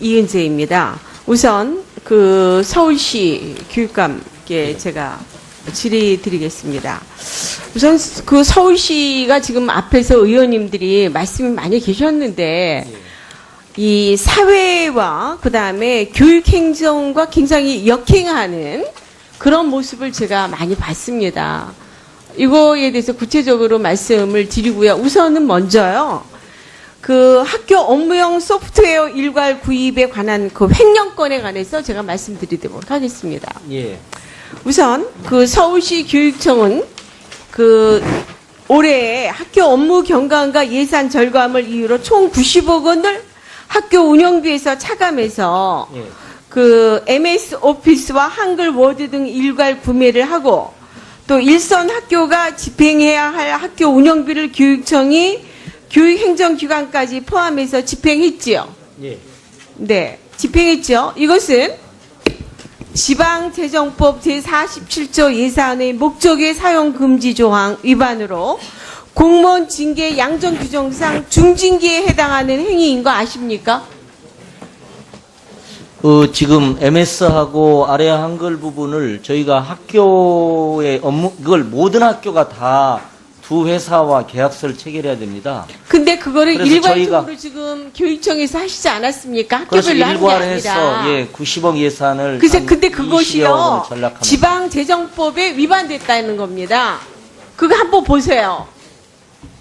이은재입니다. 우선 그 서울시 교육감께 제가 질의드리겠습니다. 우선 그 서울시가 지금 앞에서 의원님들이 말씀이 많이 계셨는데 이 사회와 그다음에 교육행정과 굉장히 역행하는 그런 모습을 제가 많이 봤습니다. 이거에 대해서 구체적으로 말씀을 드리고요. 우선은 먼저요. 그 학교 업무용 소프트웨어 일괄 구입에 관한 그 횡령건에 관해서 제가 말씀드리도록 하겠습니다. 예. 우선 그 서울시 교육청은 그 올해 학교 업무 경감과 예산 절감을 이유로 총 90억 원을 학교 운영비에서 차감해서 예. 그 MS 오피스와 한글 워드 등 일괄 구매를 하고 또 일선 학교가 집행해야 할 학교 운영비를 교육청이 교육행정기관까지 포함해서 집행했지요. 예. 네, 집행했죠. 이것은 지방재정법 제47조 예산의 목적의 사용 금지 조항 위반으로 공무원 징계 양정 규정상 중징계에 해당하는 행위인 거 아십니까? 지금 MS하고 아래 한글 부분을 저희가 학교의 업무, 그걸 모든 학교가 다 두 회사와 계약서를 체결해야 됩니다. 근데 그거를 그래서 일괄적으로 지금 교육청에서 하시지 않았습니까? 그래서 학교별로 하는 게 일괄해서 아니라. 예, 90억 예산을 그래서 한 근데 20여 그것이요 원을 전락합니다. 지방재정법에 위반됐다는 겁니다. 그거 한번 보세요.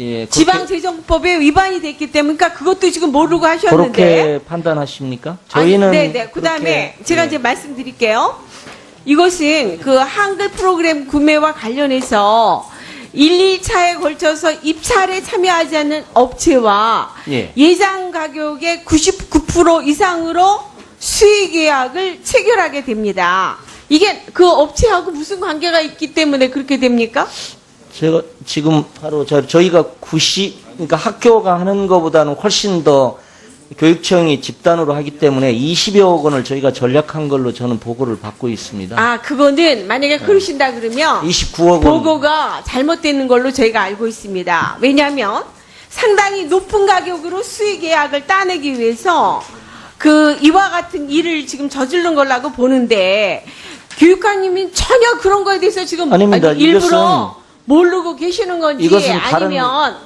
예, 그렇게, 지방재정법에 위반이 됐기 때문에 그러니까 그것도 지금 모르고 하셨는데. 그렇게 판단하십니까? 저희는 네네. 그다음에 그렇게, 제가 예. 이제 말씀드릴게요. 이것은 그 한글 프로그램 구매와 관련해서 1, 2차에 걸쳐서 입찰에 참여하지 않는 업체와 예. 예상 가격의 99% 이상으로 수의 계약을 체결하게 됩니다. 이게 그 업체하고 무슨 관계가 있기 때문에 그렇게 됩니까? 제가 지금 바로 저희가 그러니까 학교가 하는 것보다는 훨씬 더 교육청이 집단으로 하기 때문에 20여 원을 저희가 전략한 걸로 저는 보고를 받고 있습니다. 아, 그거는 만약에 그러신다 그러면 29억 원. 보고가 잘못되는 걸로 저희가 알고 있습니다. 왜냐하면 상당히 높은 가격으로 수의 계약을 따내기 위해서 그 이와 같은 일을 지금 저지른 걸라고 보는데 교육관님이 전혀 그런 거에 대해서 지금 아닙니다. 일부러 모르고 계시는 건지 이것은 다른- 아니면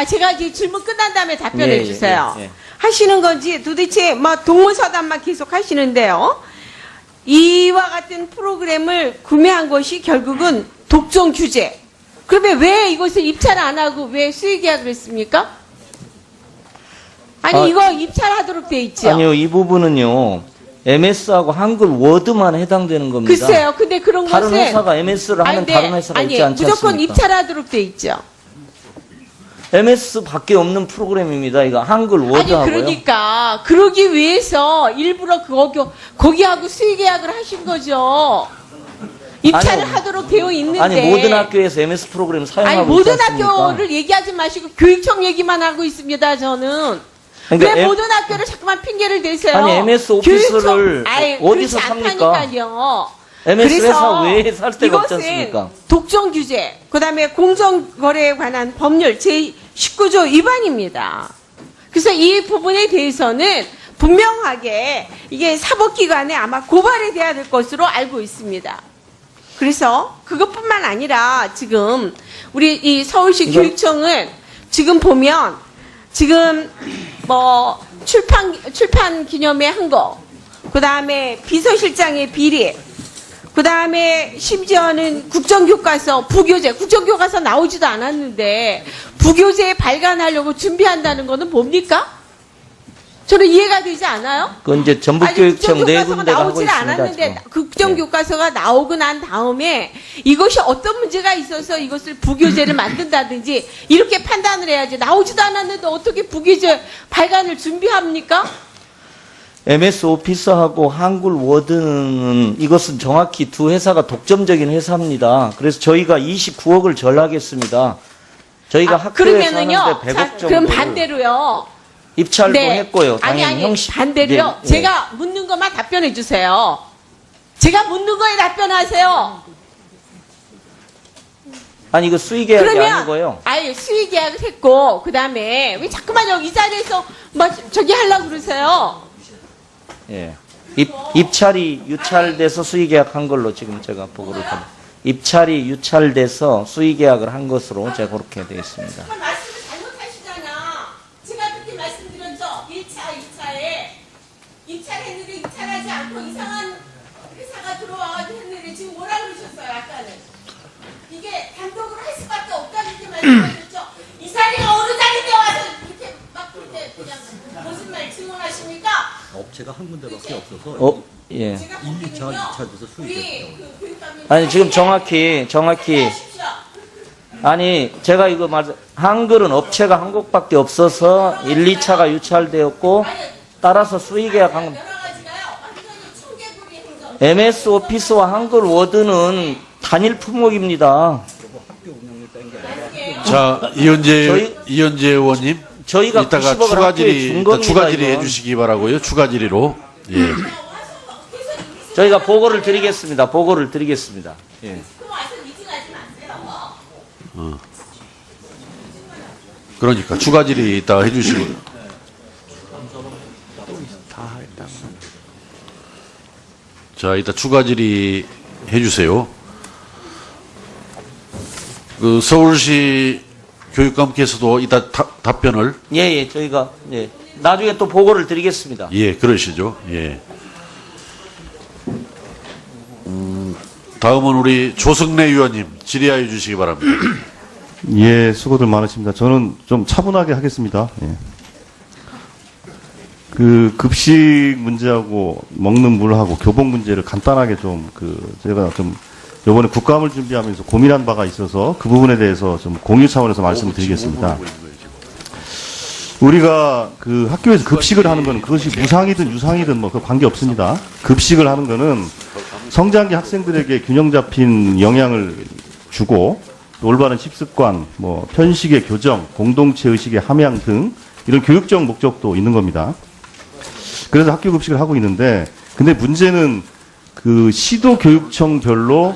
제가 이제 질문 끝난 다음에 답변해 예, 주세요. 예, 예. 하시는 건지 도대체 뭐 동문서답만 계속 하시는데요. 이와 같은 프로그램을 구매한 것이 결국은 독점 규제. 그러면 왜 이것을 입찰 안 하고 왜 수의 계약을 했습니까? 아니 이거 입찰하도록 돼 있죠. 아니요, 이 부분은요. MS하고 한글 워드만 해당되는 겁니다. 글쎄요. 근데 그런 다른 것은 회사가 MS를 하는 근데 다른 회사가 있지 않지 무조건 않습니까? 입찰하도록 돼 있죠. MS 밖에 없는 프로그램입니다. 이거 한글 워드하고요. 아니 그러니까 그러기 위해서 일부러 거기하고 수의 계약을 하신 거죠. 입찰을 아니요. 하도록 되어 있는데. 아니 모든 학교에서 MS 프로그램 사용하고 아니 모든 있지 않습니까? 학교를 얘기하지 마시고 교육청 얘기만 하고 있습니다. 저는. 그러니까 왜 M- 모든 학교를 자꾸만 핑계를 대세요? 아니, MS 오피스를 어디서 그렇지 삽니까? 않다니까요. MS 그래서 회사 외에 살 데가 없지 이것은 않습니까? 독점 규제, 그다음에 공정거래에 관한 법률 제19조 위반입니다. 그래서 이 부분에 대해서는 분명하게 이게 사법기관에 아마 고발이 돼야 될 것으로 알고 있습니다. 그래서 그것뿐만 아니라 지금 우리 이 서울시 이건- 교육청은 지금 보면 지금 뭐 출판 기념회 한 거, 그다음에 비서실장의 비리, 그다음에 심지어는 국정교과서 국정교과서 나오지도 않았는데 부교재 발간하려고 준비한다는 거는 뭡니까? 저는 이해가 되지 않아요? 그건 이제 전북교육청 네 군데가 하고 나오질 있습니다. 않았는데 지금. 국정교과서가 나오고 난 다음에 이것이 어떤 문제가 있어서 이것을 부교재를 만든다든지 이렇게 판단을 해야지. 나오지도 않았는데 어떻게 부교재 발간을 준비합니까? MS 오피스하고 한글 워드는 이것은 정확히 두 회사가 독점적인 회사입니다. 그래서 저희가 29억을 전락했습니다. 저희가 학교에서 그러면은요. 하는데 100억 정도 그럼 반대로요. 입찰도 했고요. 당연히 아니 반대로요. 예, 예. 제가 묻는 것만 답변해 주세요. 제가 묻는 거에 답변하세요. 아니 이거 수의 계약이 아니고요. 아예 수의 계약을 했고 그다음에 왜 자꾸만 여기 이 자리에서 뭐 저기 하려고 그러세요? 예. 입찰이 유찰돼서 수의계약한 걸로 지금 제가 보고를 받 입찰이 유찰돼서 수의계약을 한 것으로 제가 그렇게 되어 있습니다. 말씀을 잘못하시잖아. 제가 그렇게 말씀드렸죠. 1차, 2차에 입찰했는데 입찰하지 않고 이상한 회사가 들어와가지고 했는데 지금 뭐라 그러셨어요, 아까는? 이게 단독으로 할 수밖에 없다 이렇게 말씀하셨죠. 이 자리가 어느 자리에 와서 이렇게 막 그렇게 그냥 거짓말 증언하십니까? 업체가 한 군데밖에 없어서 예. 제가 1, 2차, 보기는요, 2차에서 수익이 우리 그 교육감님 아니 지금 정확히 하십시오. 아니 제가 이거 한글은 업체가 한 곳밖에 없어서 1, 2차가 유찰되었고 따라서 수의계약한 건 여러 가지가요. 완전히 청개구리 행정. MS 오피스와 한글 워드는 단일 품목입니다. 자, 저희- 이현재 의원님, 저희가 이따가 90억을 추가 학교에 질의, 준 겁니다, 추가 질의 이건. 해주시기 바라고요. 추가 질의로. 예. 저희가 보고를 드리겠습니다. 보고를 드리겠습니다. 예. 그럼 와서 미팅하지 마세요. 그러니까 추가 질의 이따가 해주시고. 자, 이따 추가 질의 해주세요. 그 서울시 교육감께서도 이따 답변을 예, 저희가 예. 나중에 또 보고를 드리겠습니다. 예, 그러시죠. 예. 다음은 우리 조승래 의원님 질의하여 주시기 바랍니다. 예, 수고들 많으십니다. 저는 좀 차분하게 하겠습니다. 예. 그 급식 문제하고 먹는 물하고 교복 문제를 간단하게 제가 좀 이번에 국감을 준비하면서 고민한 바가 있어서 그 부분에 대해서 좀 공유 차원에서 말씀을 드리겠습니다. 우리가 그 학교에서 급식을 하는 거는 그것이 무상이든 유상이든 뭐 그 관계 없습니다. 급식을 하는 거는 성장기 학생들에게 균형 잡힌 영양을 주고 또 올바른 식습관, 뭐 편식의 교정, 공동체 의식의 함양 등 이런 교육적 목적도 있는 겁니다. 그래서 학교 급식을 하고 있는데, 근데 문제는 그 시도교육청별로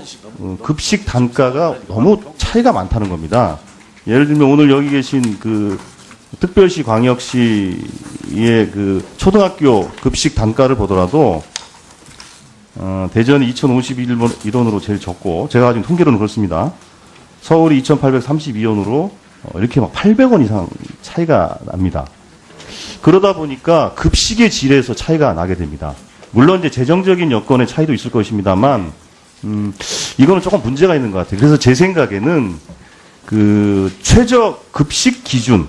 급식 단가가 너무 차이가 많다는 겁니다. 예를 들면 오늘 여기 계신 그 특별시 광역시의 그 초등학교 급식 단가를 보더라도 대전이 2,051원으로 제일 적고, 제가 가진 통계로는 그렇습니다. 서울이 2,832원으로 이렇게 막 800원 이상 차이가 납니다. 그러다 보니까 급식의 질에서 차이가 나게 됩니다. 물론 이제 재정적인 여건의 차이도 있을 것입니다만, 이거는 조금 문제가 있는 것 같아요. 그래서 제 생각에는 그 최저 급식 기준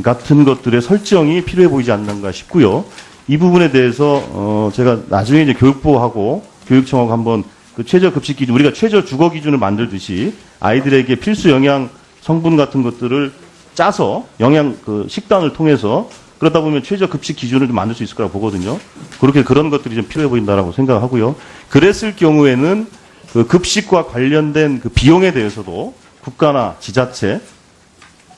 같은 것들의 설정이 필요해 보이지 않는가 싶고요. 이 부분에 대해서 제가 나중에 이제 교육부하고 교육청하고 한번 그 최저 급식 기준, 우리가 최저 주거 기준을 만들듯이 아이들에게 필수 영양 성분 같은 것들을 짜서 영양 그 식단을 통해서 그러다 보면 최저 급식 기준을 좀 만들 수 있을 거라고 보거든요. 그런 것들이 좀 필요해 보인다라고 생각하고요. 그랬을 경우에는 그 급식과 관련된 그 비용에 대해서도 국가나 지자체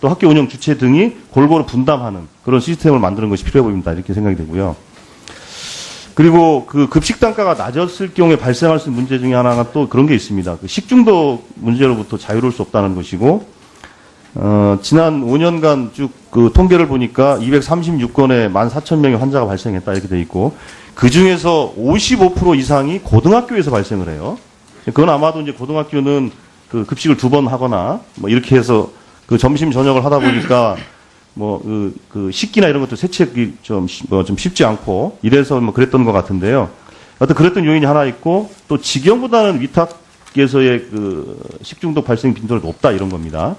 또 학교 운영 주체 등이 골고루 분담하는 그런 시스템을 만드는 것이 필요해 보입니다. 이렇게 생각이 되고요. 그리고 그 급식 단가가 낮았을 경우에 발생할 수 있는 문제 중에 하나가 또 그런 게 있습니다. 그 식중독 문제로부터 자유로울 수 없다는 것이고, 지난 5년간 쭉 그 통계를 보니까 236건의 14,000명의 환자가 발생했다 이렇게 돼 있고, 그 중에서 55% 이상이 고등학교에서 발생을 해요. 그건 아마도 이제 고등학교는 그 급식을 2번 하거나 뭐 이렇게 해서 그 점심 저녁을 하다 보니까 뭐 그 식기나 이런 것도 세척이 좀 쉽지 않고 이래서 뭐 그랬던 것 같은데요. 어떤 그랬던 요인이 하나 있고, 또 직영보다는 위탁에서의 그 식중독 발생 빈도가 높다 이런 겁니다.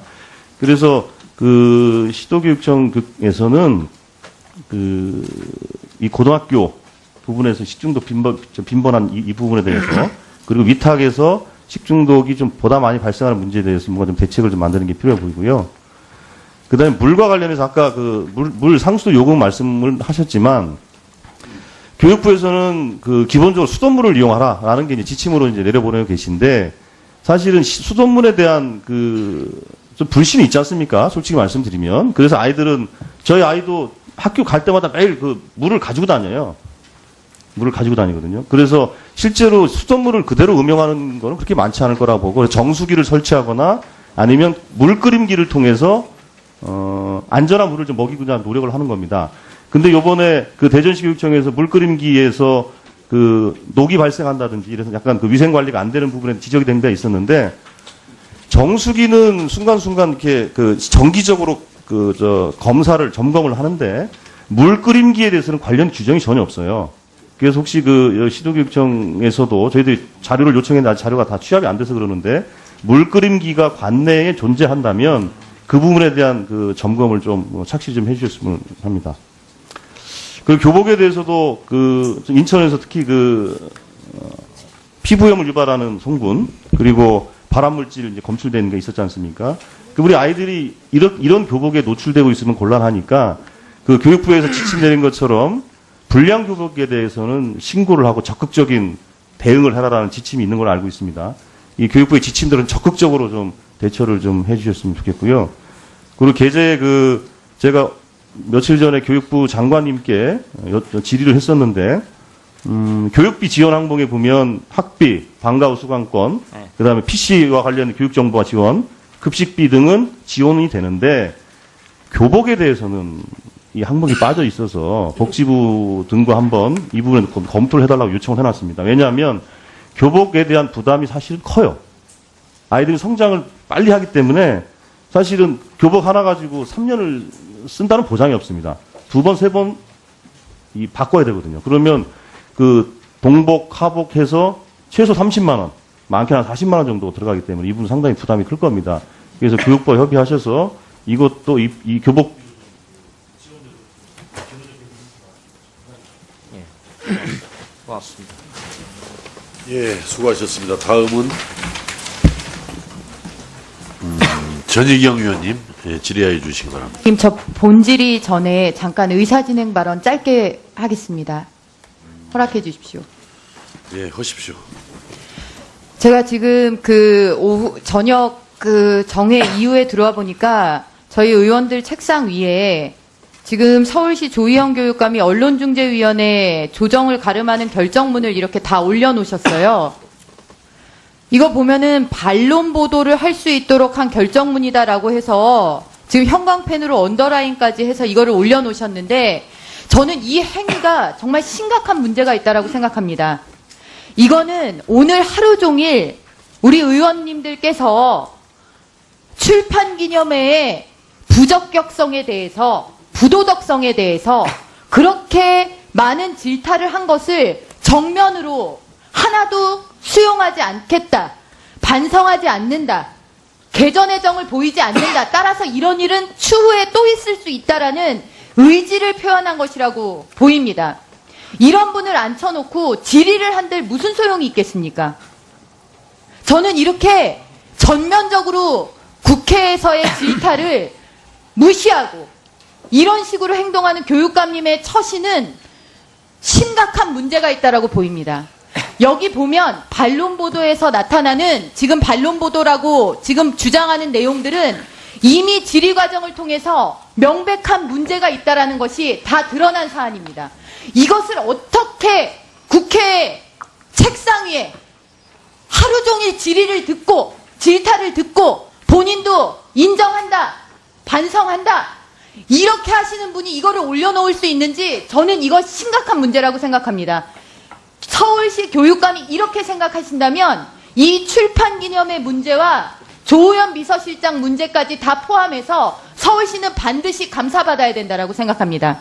그래서 그 시도교육청에서는 이 고등학교 부분에서 식중독 빈번한 이 부분에 대해서, 그리고 위탁에서 식중독이 좀 보다 많이 발생하는 문제에 대해서 뭔가 좀 대책을 좀 만드는 게 필요해 보이고요. 그 다음에 물과 관련해서 아까 그 물 상수도 요금 말씀을 하셨지만, 교육부에서는 그 기본적으로 수돗물을 이용하라라는 게 이제 지침으로 이제 내려보내고 계신데, 사실은 수돗물에 대한 좀 불신이 있지 않습니까? 솔직히 말씀드리면. 그래서 저희 아이도 학교 갈 때마다 매일 그 물을 가지고 다녀요. 물을 가지고 다니거든요. 그래서 실제로 수돗물을 그대로 음용하는 거는 그렇게 많지 않을 거라고 보고, 정수기를 설치하거나 아니면 물 끓임기를 통해서 안전한 물을 좀 먹이고자 노력을 하는 겁니다. 근데 요번에 그 대전시 교육청에서 물끓임기에서 그 녹이 발생한다든지 이래서 약간 그 위생 관리가 안 되는 부분에 지적이 된 데 있었는데 정수기는 순간순간 이렇게 그 정기적으로 검사를 점검을 하는데 물끓임기에 대해서는 관련 규정이 전혀 없어요. 그래서 혹시 그 시도교육청에서도 저희들이 자료를 요청했는데 아직 자료가 다 취합이 안 돼서 그러는데 물끓임기가 관내에 존재한다면 그 부분에 대한 그 점검을 좀 착실히 좀 해주셨으면 합니다. 그 교복에 대해서도 그 인천에서 특히 피부염을 유발하는 성분 그리고 발암물질 이제 검출되는 게 있었지 않습니까? 그 우리 아이들이 이런 교복에 노출되고 있으면 곤란하니까 그 교육부에서 지침 내린 것처럼 불량 교복에 대해서는 신고를 하고 적극적인 대응을 해라라는 지침이 있는 걸 알고 있습니다. 이 교육부의 지침들은 적극적으로 좀 대처를 좀 해주셨으면 좋겠고요. 그리고 게재 제가 며칠 전에 교육부 장관님께 질의를 했었는데 교육비 지원 항목에 보면 학비, 방과 후 수강권, 그다음에 PC와 관련 교육 정보와 지원, 급식비 등은 지원이 되는데 교복에 대해서는 이 항목이 빠져 있어서 복지부 등과 한번 이 부분을 검토를 해달라고 요청을 해놨습니다. 왜냐하면 교복에 대한 부담이 사실은 커요. 아이들이 성장을 빨리 하기 때문에 사실은 교복 하나 가지고 3년을 쓴다는 보장이 없습니다. 2번, 3번 바꿔야 되거든요. 그러면 그 동복, 하복 해서 최소 30만 원, 많게는 한 40만 원 정도 들어가기 때문에 이 부분 상당히 부담이 클 겁니다. 그래서 교육부와 협의하셔서 이것도 이 교복 고맙습니다. 예, 수고하셨습니다. 다음은 전희경 의원님 질의하여 주시기 바랍니다. 지금 저 본질의 전에 잠깐 의사진행 발언 짧게 하겠습니다. 허락해 주십시오. 예, 하십시오. 제가 지금 저녁 정회 이후에 들어와 보니까 저희 의원들 책상 위에 지금 서울시 조희영 교육감이 언론중재위원회 조정을 가름하는 결정문을 이렇게 다 올려놓으셨어요. 이거 보면은 반론 보도를 할 수 있도록 한 결정문이다라고 해서 지금 형광펜으로 언더라인까지 해서 이거를 올려놓으셨는데 저는 이 행위가 정말 심각한 문제가 있다라고 생각합니다. 이거는 오늘 하루 종일 우리 의원님들께서 출판 기념회의 부적격성에 대해서 부도덕성에 대해서 그렇게 많은 질타를 한 것을 정면으로 하나도 수용하지 않겠다. 반성하지 않는다. 개전의 정을 보이지 않는다. 따라서 이런 일은 추후에 또 있을 수 있다라는 의지를 표현한 것이라고 보입니다. 이런 분을 앉혀놓고 질의를 한들 무슨 소용이 있겠습니까? 저는 이렇게 전면적으로 국회에서의 질타를 무시하고 이런 식으로 행동하는 교육감님의 처신은 심각한 문제가 있다라고 보입니다. 여기 보면 반론 보도에서 나타나는 지금 반론 보도라고 지금 주장하는 내용들은 이미 질의 과정을 통해서 명백한 문제가 있다라는 것이 다 드러난 사안입니다. 이것을 어떻게 국회 책상 위에 하루 종일 질의를 듣고 질타를 듣고 본인도 인정한다, 반성한다 이렇게 하시는 분이 이거를 올려놓을 수 있는지 저는 이거 심각한 문제라고 생각합니다. 서울시 교육감이 이렇게 생각하신다면 이 출판기념회 문제와 조우현 비서실장 문제까지 다 포함해서 서울시는 반드시 감사받아야 된다라고 생각합니다.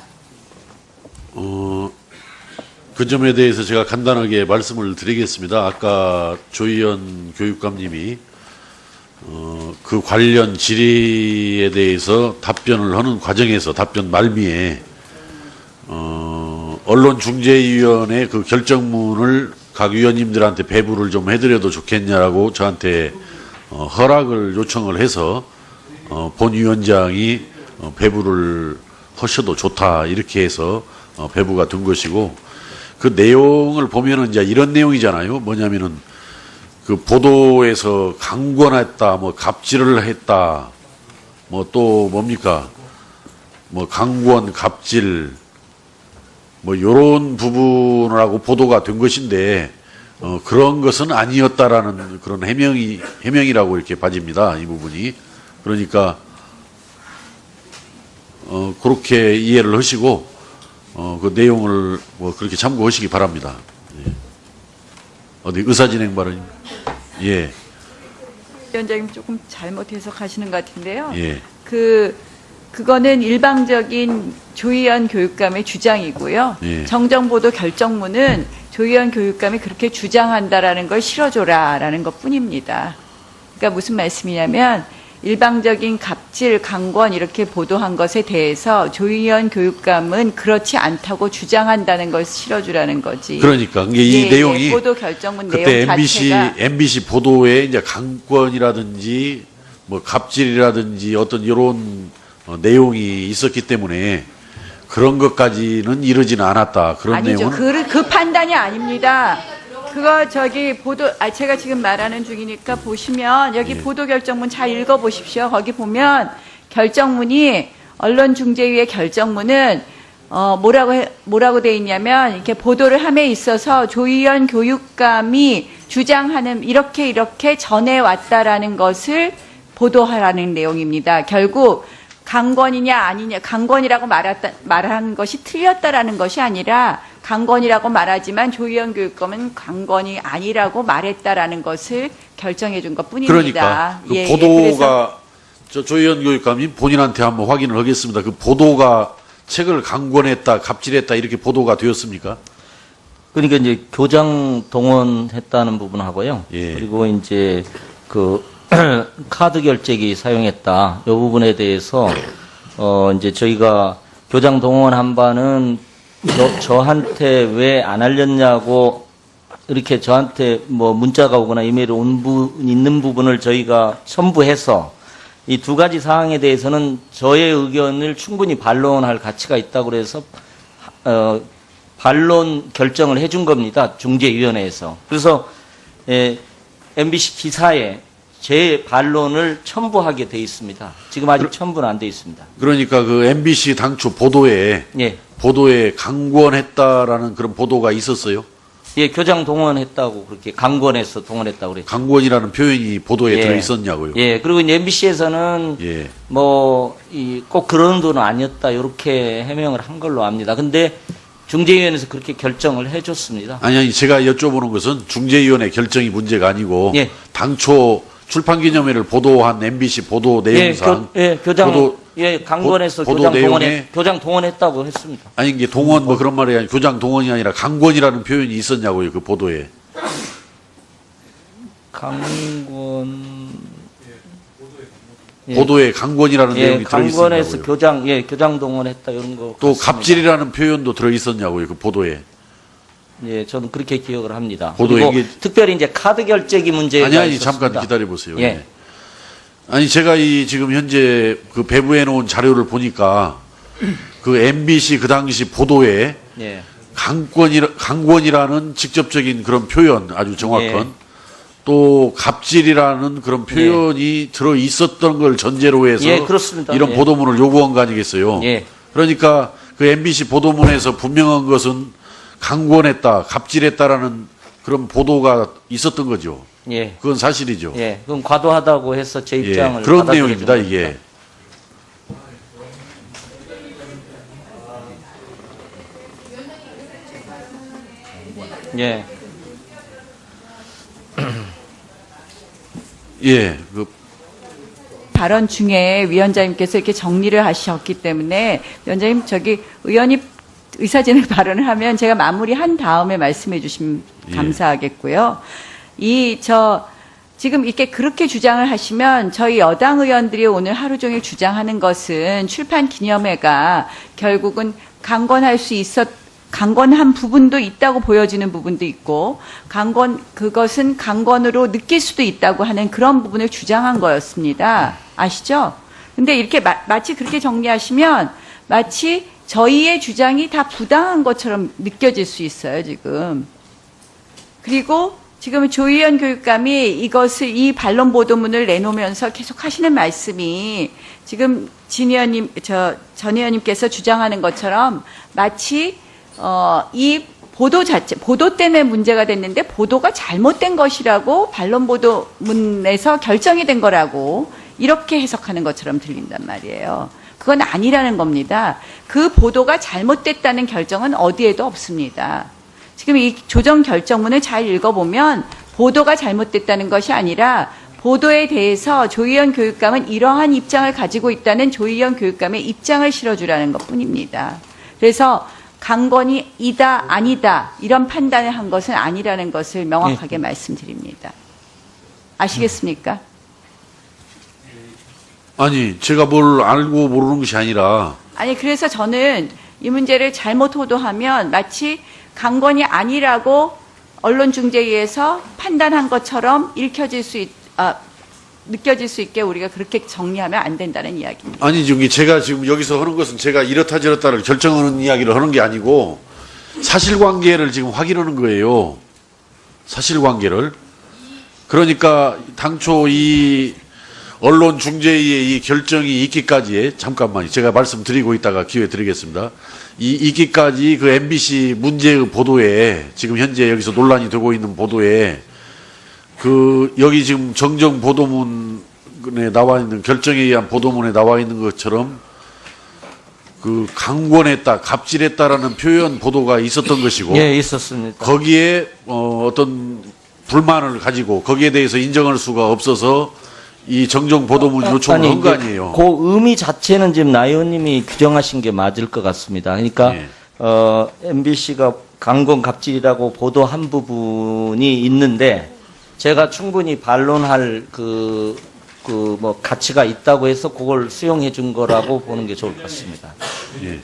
그 점에 대해서 제가 간단하게 말씀을 드리겠습니다. 아까 조희연 교육감님이 그 관련 질의에 대해서 답변을 하는 과정에서 답변 말미에 언론중재위원회 그 결정문을 각 위원님들한테 배부를 좀 해드려도 좋겠냐라고 저한테 허락을 요청을 해서 본 위원장이 배부를 하셔도 좋다 이렇게 해서 배부가 된 것이고 그 내용을 보면은 이제 이런 내용이잖아요. 뭐냐면은 그 보도에서 강권했다, 뭐 갑질을 했다, 뭐 또 뭡니까, 뭐 강권, 갑질, 뭐 요런 부분하고 보도가 된 것인데 그런 것은 아니었다라는 그런 해명이라고 이렇게 봐집니다. 이 부분이. 그러니까 그렇게 이해를 하시고 그 내용을 뭐 그렇게 참고하시기 바랍니다. 예. 어디 의사진행 발언? 예, 위원장님 조금 잘못 해석하시는 것 같은데요. 예. 그거는 일방적인 조희연 교육감의 주장이고요. 예. 정정보도 결정문은 조희연 교육감이 그렇게 주장한다라는 걸 실어줘라라는 것 뿐입니다. 그러니까 무슨 말씀이냐면 일방적인 갑질, 강권 이렇게 보도한 것에 대해서 조희연 교육감은 그렇지 않다고 주장한다는 걸 실어주라는 거지. 그러니까 이게 이 내용이 보도 결정문 그때 내용 자체가 MBC 보도에 이제 강권이라든지 뭐 갑질이라든지 어떤 이런 내용이 있었기 때문에 그런 것까지는 이르지는 않았다. 그런 아니죠. 내용은 그 판단이 아닙니다. 그거 저기 제가 지금 말하는 중이니까 보시면 여기 예. 보도 결정문 잘 읽어 보십시오. 거기 보면 결정문이 언론중재위의 결정문은 뭐라고 돼 있냐면 이렇게 보도를 함에 있어서 조희연 교육감이 주장하는 이렇게 전해 왔다라는 것을 보도하라는 내용입니다. 결국 강권이냐 아니냐, 강권이라고 말한 것이 틀렸다라는 것이 아니라 강권이라고 말하지만 조희연 교육감은 강권이 아니라고 말했다라는 것을 결정해 준 것뿐입니다. 그러니까 그 그래서 보도가 조희연 교육감이 본인한테 한번 확인을 하겠습니다. 그 보도가 책을 강권했다, 갑질했다 이렇게 보도가 되었습니까? 그러니까 이제 교장 동원했다는 부분하고요. 예. 그리고 이제 그 카드 결제기 사용했다. 이 부분에 대해서 이제 저희가 교장 동원한 바는 저한테 왜 안 알렸냐고 이렇게 저한테 뭐 문자가 오거나 이메일이 있는 부분을 저희가 첨부해서 이 두 가지 사항에 대해서는 저의 의견을 충분히 반론할 가치가 있다고 그래서 반론 결정을 해준 겁니다. 중재위원회에서. 그래서 MBC 기사에 제 반론을 첨부하게 돼 있습니다. 지금 아직 첨부는 안 돼 있습니다. 그러니까 그 MBC 당초 보도에 예. 강권했다라는 그런 보도가 있었어요. 예, 교장 동원했다고 그렇게 강권해서 동원했다고 그랬죠. 강권이라는 표현이 보도에 예. 들어 있었냐고요. 예, 그리고 이제 MBC에서는 예. 꼭 그런 의도는 아니었다 이렇게 해명을 한 걸로 압니다. 근데 중재위원회에서 그렇게 결정을 해줬습니다. 아니 제가 여쭤보는 것은 중재위원회 결정이 문제가 아니고 예. 당초 출판기념회를 보도한 MBC 보도 내용상 교장 강권해서 보도 교장 내용에 교장 동원했다고 했습니다. 아니 이게 동원 뭐 그런 말이 아니라 교장 동원이 아니라 강권이라는 표현이 있었냐고요. 그 보도에. 강권 보도에 강권이라는 내용이 들어 강권해서 있었냐고요. 교장 동원했다 이런 거 또 같습니다. 갑질이라는 표현도 들어 있었냐고요. 그 보도에. 예, 저는 그렇게 기억을 합니다. 보도에 그리고 이게- 특별히 이제 카드 결제기 문제가 아니 있었습니다. 잠깐 기다려 보세요. 예. 예. 아니 제가 이 지금 현재 그 배부해 놓은 자료를 보니까 그 MBC 그 당시 보도에 예. 강권이라는 직접적인 그런 표현 아주 정확한 예. 또 갑질이라는 그런 표현이 들어 있었던 걸 전제로 해서 예, 그렇습니다. 이런 예. 보도문을 요구한 거 아니겠어요? 예. 그러니까 그 MBC 보도문에서 분명한 것은 강권했다, 갑질했다라는 그런 보도가 있었던 거죠. 예. 그건 사실이죠. 예. 그럼 과도하다고 해서 제 예, 입장을 그런 받아들여준 내용입니다. 겁니다. 이게. 예. 예, 그 발언 중에 위원장님께서 이렇게 정리를 하셨기 때문에 위원장님 저기 의원이 의사진행 발언을 하면 제가 마무리한 다음에 말씀해 주시면 예. 감사하겠고요. 지금 이렇게 그렇게 주장을 하시면 저희 여당 의원들이 오늘 하루 종일 주장하는 것은 출판 기념회가 결국은 강권한 부분도 있다고 보여지는 부분도 있고 그것은 강권으로 느낄 수도 있다고 하는 그런 부분을 주장한 거였습니다. 아시죠? 근데 이렇게 마치 그렇게 정리하시면 마치 저희의 주장이 다 부당한 것처럼 느껴질 수 있어요, 지금. 그리고 지금 조희연 교육감이 이 반론 보도문을 내놓으면서 계속 하시는 말씀이 지금 전 의원님께서 주장하는 것처럼 마치 이 보도 때문에 문제가 됐는데 보도가 잘못된 것이라고 반론 보도문에서 결정이 된 거라고 이렇게 해석하는 것처럼 들린단 말이에요. 그건 아니라는 겁니다. 그 보도가 잘못됐다는 결정은 어디에도 없습니다. 지금 이 조정 결정문을 잘 읽어보면 보도가 잘못됐다는 것이 아니라 보도에 대해서 조희연 교육감은 이러한 입장을 가지고 있다는 조희연 교육감의 입장을 실어주라는 것뿐입니다. 그래서 강권이 이다 아니다 이런 판단을 한 것은 아니라는 것을 명확하게 말씀드립니다. 아시겠습니까? 아니, 제가 뭘 알고 모르는 것이 아니라 아니 그래서 저는 이 문제를 잘못 호도하면 마치 강권이 아니라고 언론중재위에서 판단한 것처럼 느껴질 수 있게 우리가 그렇게 정리하면 안 된다는 이야기입니다. 아니, 제가 지금 여기서 하는 것은 제가 이렇다 저렇다를 결정하는 이야기를 하는 게 아니고 사실관계를 지금 확인하는 거예요. 사실관계를. 그러니까 당초 이 언론중재위의 이 결정이 있기까지의 잠깐만요. 제가 말씀드리고 있다가 기회 드리겠습니다. 있기까지 그 MBC 문제의 보도에 지금 현재 여기서 논란이 되고 있는 보도에 여기 지금 정정 보도문에 나와 있는 결정에 의한 보도문에 나와 있는 것처럼 강권했다, 갑질했다라는 표현 보도가 있었던 것이고 예, 있었습니다. 거기에 어떤 불만을 가지고 거기에 대해서 인정할 수가 없어서 이 정정 보도문 요청을 한 거 아니에요. 그 의미 자체는 지금 나 의원님이 규정하신 게 맞을 것 같습니다. 그러니까 예. MBC가 강권 갑질이라고 보도한 부분이 있는데 제가 충분히 반론할 뭐 가치가 있다고 해서 그걸 수용해 준 거라고 보는 게 좋을 것 같습니다. 예.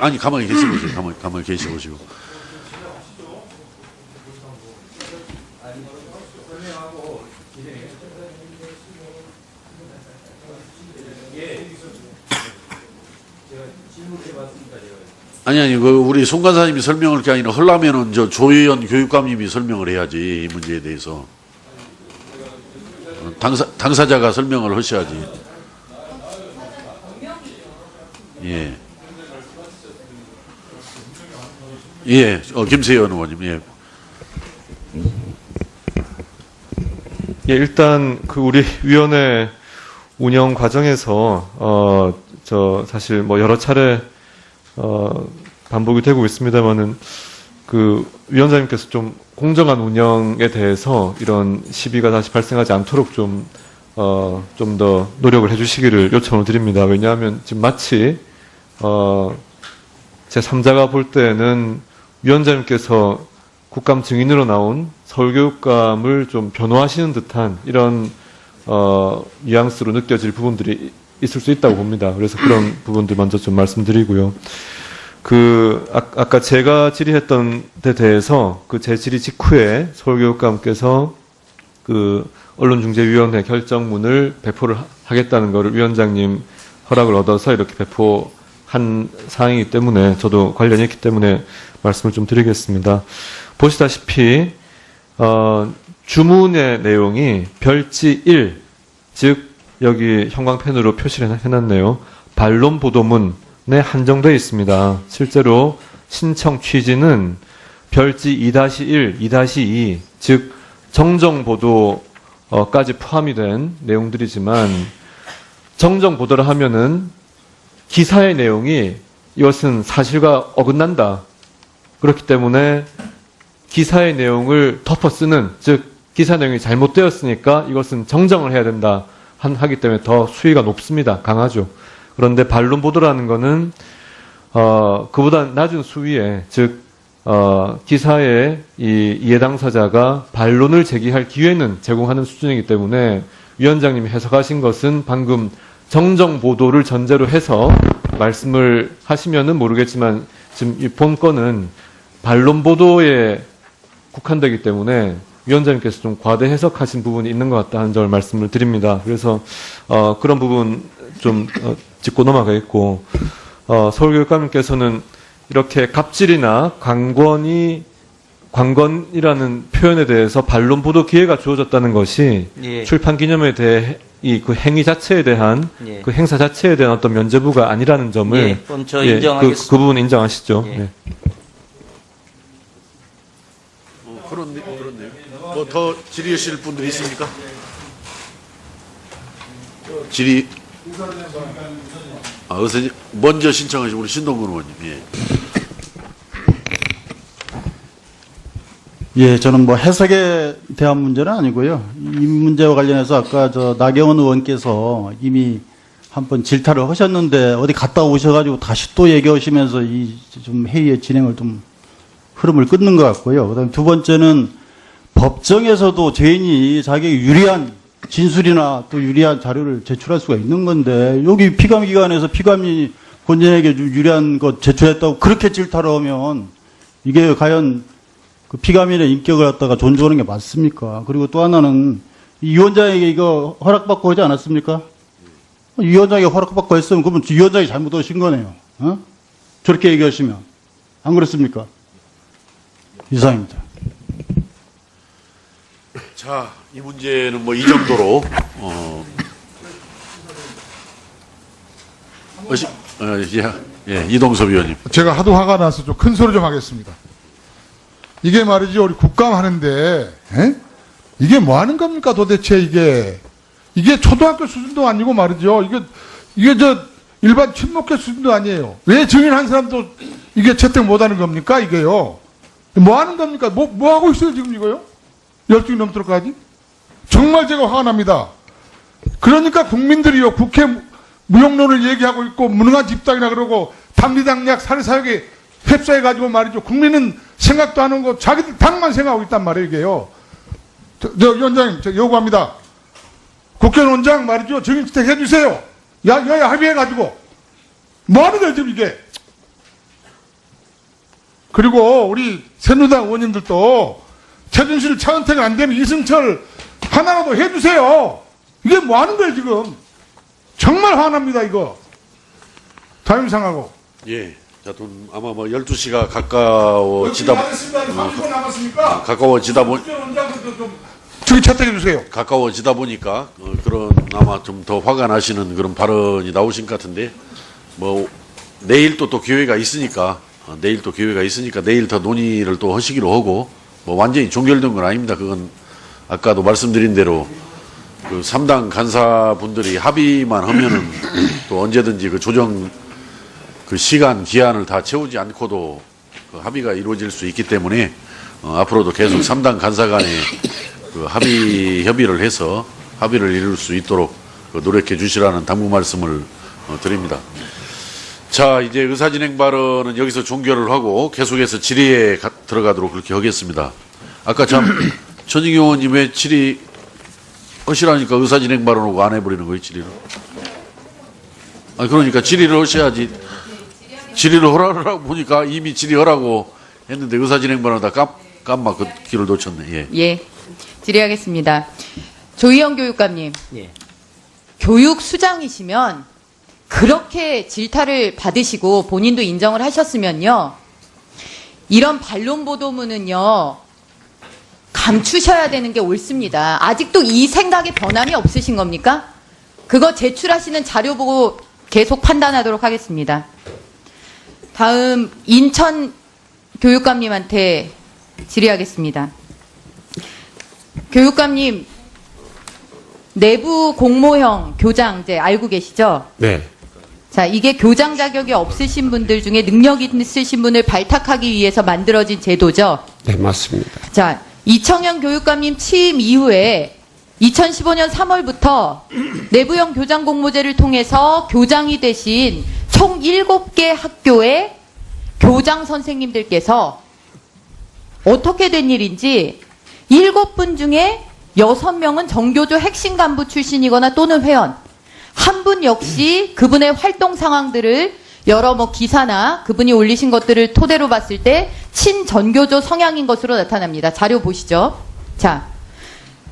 아니 가만히 계시보세요. 가만히 계시보시고. 아니 우리 송 간사님이 설명할 게 아니라 하려면은 조희연 교육감님이 설명을 해야지 이 문제에 대해서 당사자가 설명을 하셔야지. 예. 예, 김세현 의원님. 예. 예, 일단 우리 위원회 운영 과정에서 사실 뭐 여러 차례 반복이 되고 있습니다만은 위원장님께서 좀 공정한 운영에 대해서 이런 시비가 다시 발생하지 않도록 좀 더 노력을 해주시기를 요청을 드립니다. 왜냐하면 지금 마치 제 3자가 볼 때는 위원장님께서 국감 증인으로 나온 서울교육감을 좀 변호하시는 듯한 이런 뉘앙스로 느껴질 부분들이 있을 수 있다고 봅니다. 그래서 그런 부분들 먼저 좀 말씀드리고요. 아까 제가 질의했던 데 대해서 제 질의 직후에 서울교육감께서 언론중재위원회 결정문을 배포를 하겠다는 것을 위원장님 허락을 얻어서 이렇게 배포한 사항이기 때문에 저도 관련이 있기 때문에 말씀을 좀 드리겠습니다. 보시다시피 주문의 내용이 별지 1, 즉 여기 형광펜으로 표시를 해놨네요. 반론 보도문에 한정되어 있습니다. 실제로 신청 취지는 별지 2-1, 2-2, 즉 정정 보도까지 포함이 된 내용들이지만 정정 보도를 하면은 기사의 내용이 이것은 사실과 어긋난다. 그렇기 때문에 기사의 내용을 덮어 쓰는, 즉 기사 내용이 잘못되었으니까 이것은 정정을 해야 된다 하기 때문에 더 수위가 높습니다. 강하죠. 그런데 반론 보도라는 거는 그보다 낮은 수위에, 즉 기사의 이 이해 당사자가 반론을 제기할 기회는 제공하는 수준이기 때문에 위원장님이 해석하신 것은 방금 정정 보도를 전제로 해서 말씀을 하시면은 모르겠지만 지금 이 본건은 반론 보도에 국한되기 때문에 위원장님께서 좀 과대 해석하신 부분이 있는 것 같다 하는 점을 말씀을 드립니다. 그래서 그런 부분 좀 짚고 넘어가겠고, 서울교육감님께서는 이렇게 갑질이나 관건이라는 표현에 대해서 반론 보도 기회가 주어졌다는 것이 예. 출판 기념회에 대해 그 행위 자체에 대한 예. 그 행사 자체에 대한 어떤 면죄부가 아니라는 점을 예, 그건 저 인정하겠습니다. 그 부분 인정하시죠? 예. 네. 그렇네요. 뭐 더 질의하실 분들이 있습니까? 질의 의사님 먼저 신청하신 우리 신동근 의원님. 예. 예, 저는 뭐 해석에 대한 문제는 아니고요. 이 문제와 관련해서 아까 저 나경원 의원께서 이미 한번 질타를 하셨는데 어디 갔다 오셔가지고 다시 또 얘기하시면서 이 좀 회의의 진행을 좀 흐름을 끊는 것 같고요. 그다음에 두 번째는 법정에서도 죄인이 자기에게 유리한 진술이나 또 유리한 자료를 제출할 수가 있는 건데 여기 피감기관에서 피감이 본인에게 유리한 것 제출했다고 그렇게 질타를 하면 이게 과연 그 피감인의 인격을 갖다가 존중하는 게 맞습니까? 그리고 또 하나는 이 위원장에게 이거 허락받고 하지 않았습니까? 위원장에게 허락받고 했으면 그러면 위원장이 잘못하신 거네요. 어? 저렇게 얘기하시면. 안 그렇습니까? 이상입니다. 자, 이 문제는 뭐 이 정도로 예, 이동섭 의원님. 제가 하도 화가 나서 좀 큰 소리 좀 하겠습니다. 이게 말이죠, 우리 국감 하는데 이게 뭐 하는 겁니까 도대체 이게 초등학교 수준도 아니고 말이죠. 이게 저 일반 친목회 수준도 아니에요. 왜 증인 한 사람도 이게 채택 못 하는 겁니까 이게요? 뭐 하는 겁니까? 뭐 하고 있어요 지금 이거요? 12시 넘도록까지? 정말 제가 화가 납니다. 그러니까 국민들이요 국회 무용론을 얘기하고 있고 무능한 집당이라 그러고 당리당략 사리사욕에 휩싸여가지고 말이죠. 국민은 생각도 안 하고 자기들 당만 생각하고 있단 말이에요 이게요. 저 위원장님 저 요구합니다. 국회의원장 말이죠. 증인 채택 해주세요. 여야 합의해가지고 뭐 하는 거예요 지금 이게. 그리고 우리 새누리당 의원님들도 최준실 차은택 안 되면 이승철 하나라도 해주세요. 이게 뭐 하는 거예요 지금. 정말 화납니다 이거. 자유상하고. 예. 자, 아마 뭐 12시가 가까워지다 저기 채택해 주세요. 가까워지다 보니까 그런 아마 좀 더 화가 나시는 그런 발언이 나오신 것 같은데 뭐 내일 또 기회가 있으니까 내일 더 논의를 또 하시기로 하고 뭐 완전히 종결된 건 아닙니다. 그건 아까도 말씀드린 대로 그 3당 간사분들이 합의만 하면은 또 언제든지 그 조정 그 시간 기한을 다 채우지 않고도 그 합의가 이루어질 수 있기 때문에 앞으로도 계속 3당 간사 간에 그 협의를 해서 합의를 이룰 수 있도록 그 노력해 주시라는 당부 말씀을 드립니다. 자, 이제 의사진행 발언은 여기서 종결을 하고 계속해서 질의에 들어가도록 그렇게 하겠습니다. 아까 참 천익 의원님 왜 질의 하시라니까 의사진행 발언하고 안 해버리는 거예요, 질의를? 그러니까 질의를 하셔야지. 질의를 하라고 보니까 이미 질의하라고 했는데 의사진행 발언 다 깜막 그 길을 놓쳤네. 예. 질의하겠습니다. 조희영 교육감님. 예. 교육 수장이시면 그렇게 질타를 받으시고 본인도 인정을 하셨으면요. 이런 반론 보도문은요. 감추셔야 되는 게 옳습니다. 아직도 이 생각에 변함이 없으신 겁니까? 그거 제출하시는 자료 보고 계속 판단하도록 하겠습니다. 다음 인천 교육감님한테 질의하겠습니다. 교육감님, 내부 공모형 교장제 알고 계시죠? 네. 자, 이게 교장 자격이 없으신 분들 중에 능력 있으신 분을 발탁하기 위해서 만들어진 제도죠? 네, 맞습니다. 자, 이청영 교육감님 취임 이후에 2015년 3월부터 내부형 교장 공모제를 통해서 교장이 되신 총 7개 학교의 교장 선생님들께서 어떻게 된 일인지 7분 중에 6명은 정교조 핵심 간부 출신이거나 또는 회원, 한 분 역시 그분의 활동 상황들을 여러 기사나 그분이 올리신 것들을 토대로 봤을 때 친전교조 성향인 것으로 나타납니다. 자료 보시죠. 자,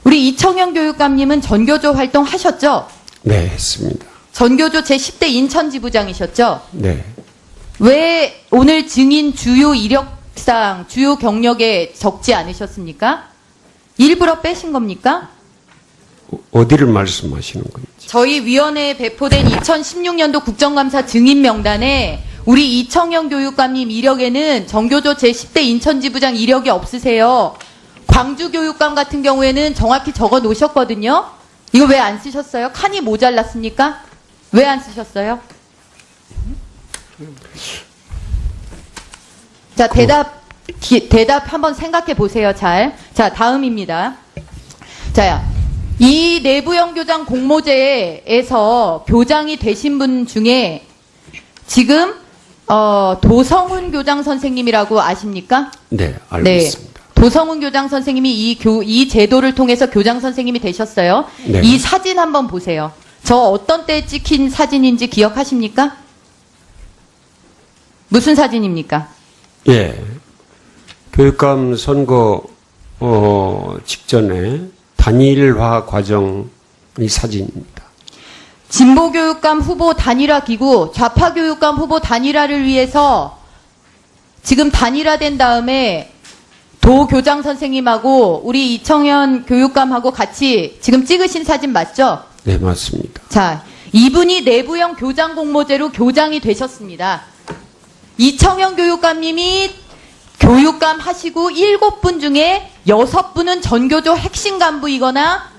우리 이청영 교육감님은 전교조 활동 하셨죠? 네, 했습니다. 전교조 제10대 인천지부장이셨죠? 네. 왜 오늘 증인 주요 이력상, 주요 경력에 적지 않으셨습니까? 일부러 빼신 겁니까? 어디를 말씀하시는 건지. 저희 위원회에 배포된 2016년도 국정감사 증인 명단에 우리 이청영 교육감님 이력에는 전교조 제10대 인천지부장 이력이 없으세요. 광주 교육감 같은 경우에는 정확히 적어 놓으셨거든요. 이거 왜 안 쓰셨어요? 칸이 모자랐습니까? 왜 안 쓰셨어요? 자, 대답 한번 생각해 보세요, 잘. 자, 다음입니다. 자, 이 내부형 교장 공모제에서 교장이 되신 분 중에 지금, 도성훈 교장 선생님이라고 아십니까? 네, 알고 있습니다. 도성훈 교장 선생님이 이 제도를 통해서 교장 선생님이 되셨어요. 네. 이 사진 한번 보세요. 저 어떤 때 찍힌 사진인지 기억하십니까? 무슨 사진입니까? 예. 교육감 선거 직전에 단일화 과정의 사진입니다. 진보교육감 후보 단일화 기구, 좌파교육감 후보 단일화를 위해서 지금 단일화된 다음에 도 교장 선생님하고 우리 이청현 교육감하고 같이 지금 찍으신 사진 맞죠? 네, 맞습니다. 자, 이분이 내부형 교장 공모제로 교장이 되셨습니다. 이청현 교육감님이 교육감 하시고 7분 중에 6분은 전교조 핵심 간부이거나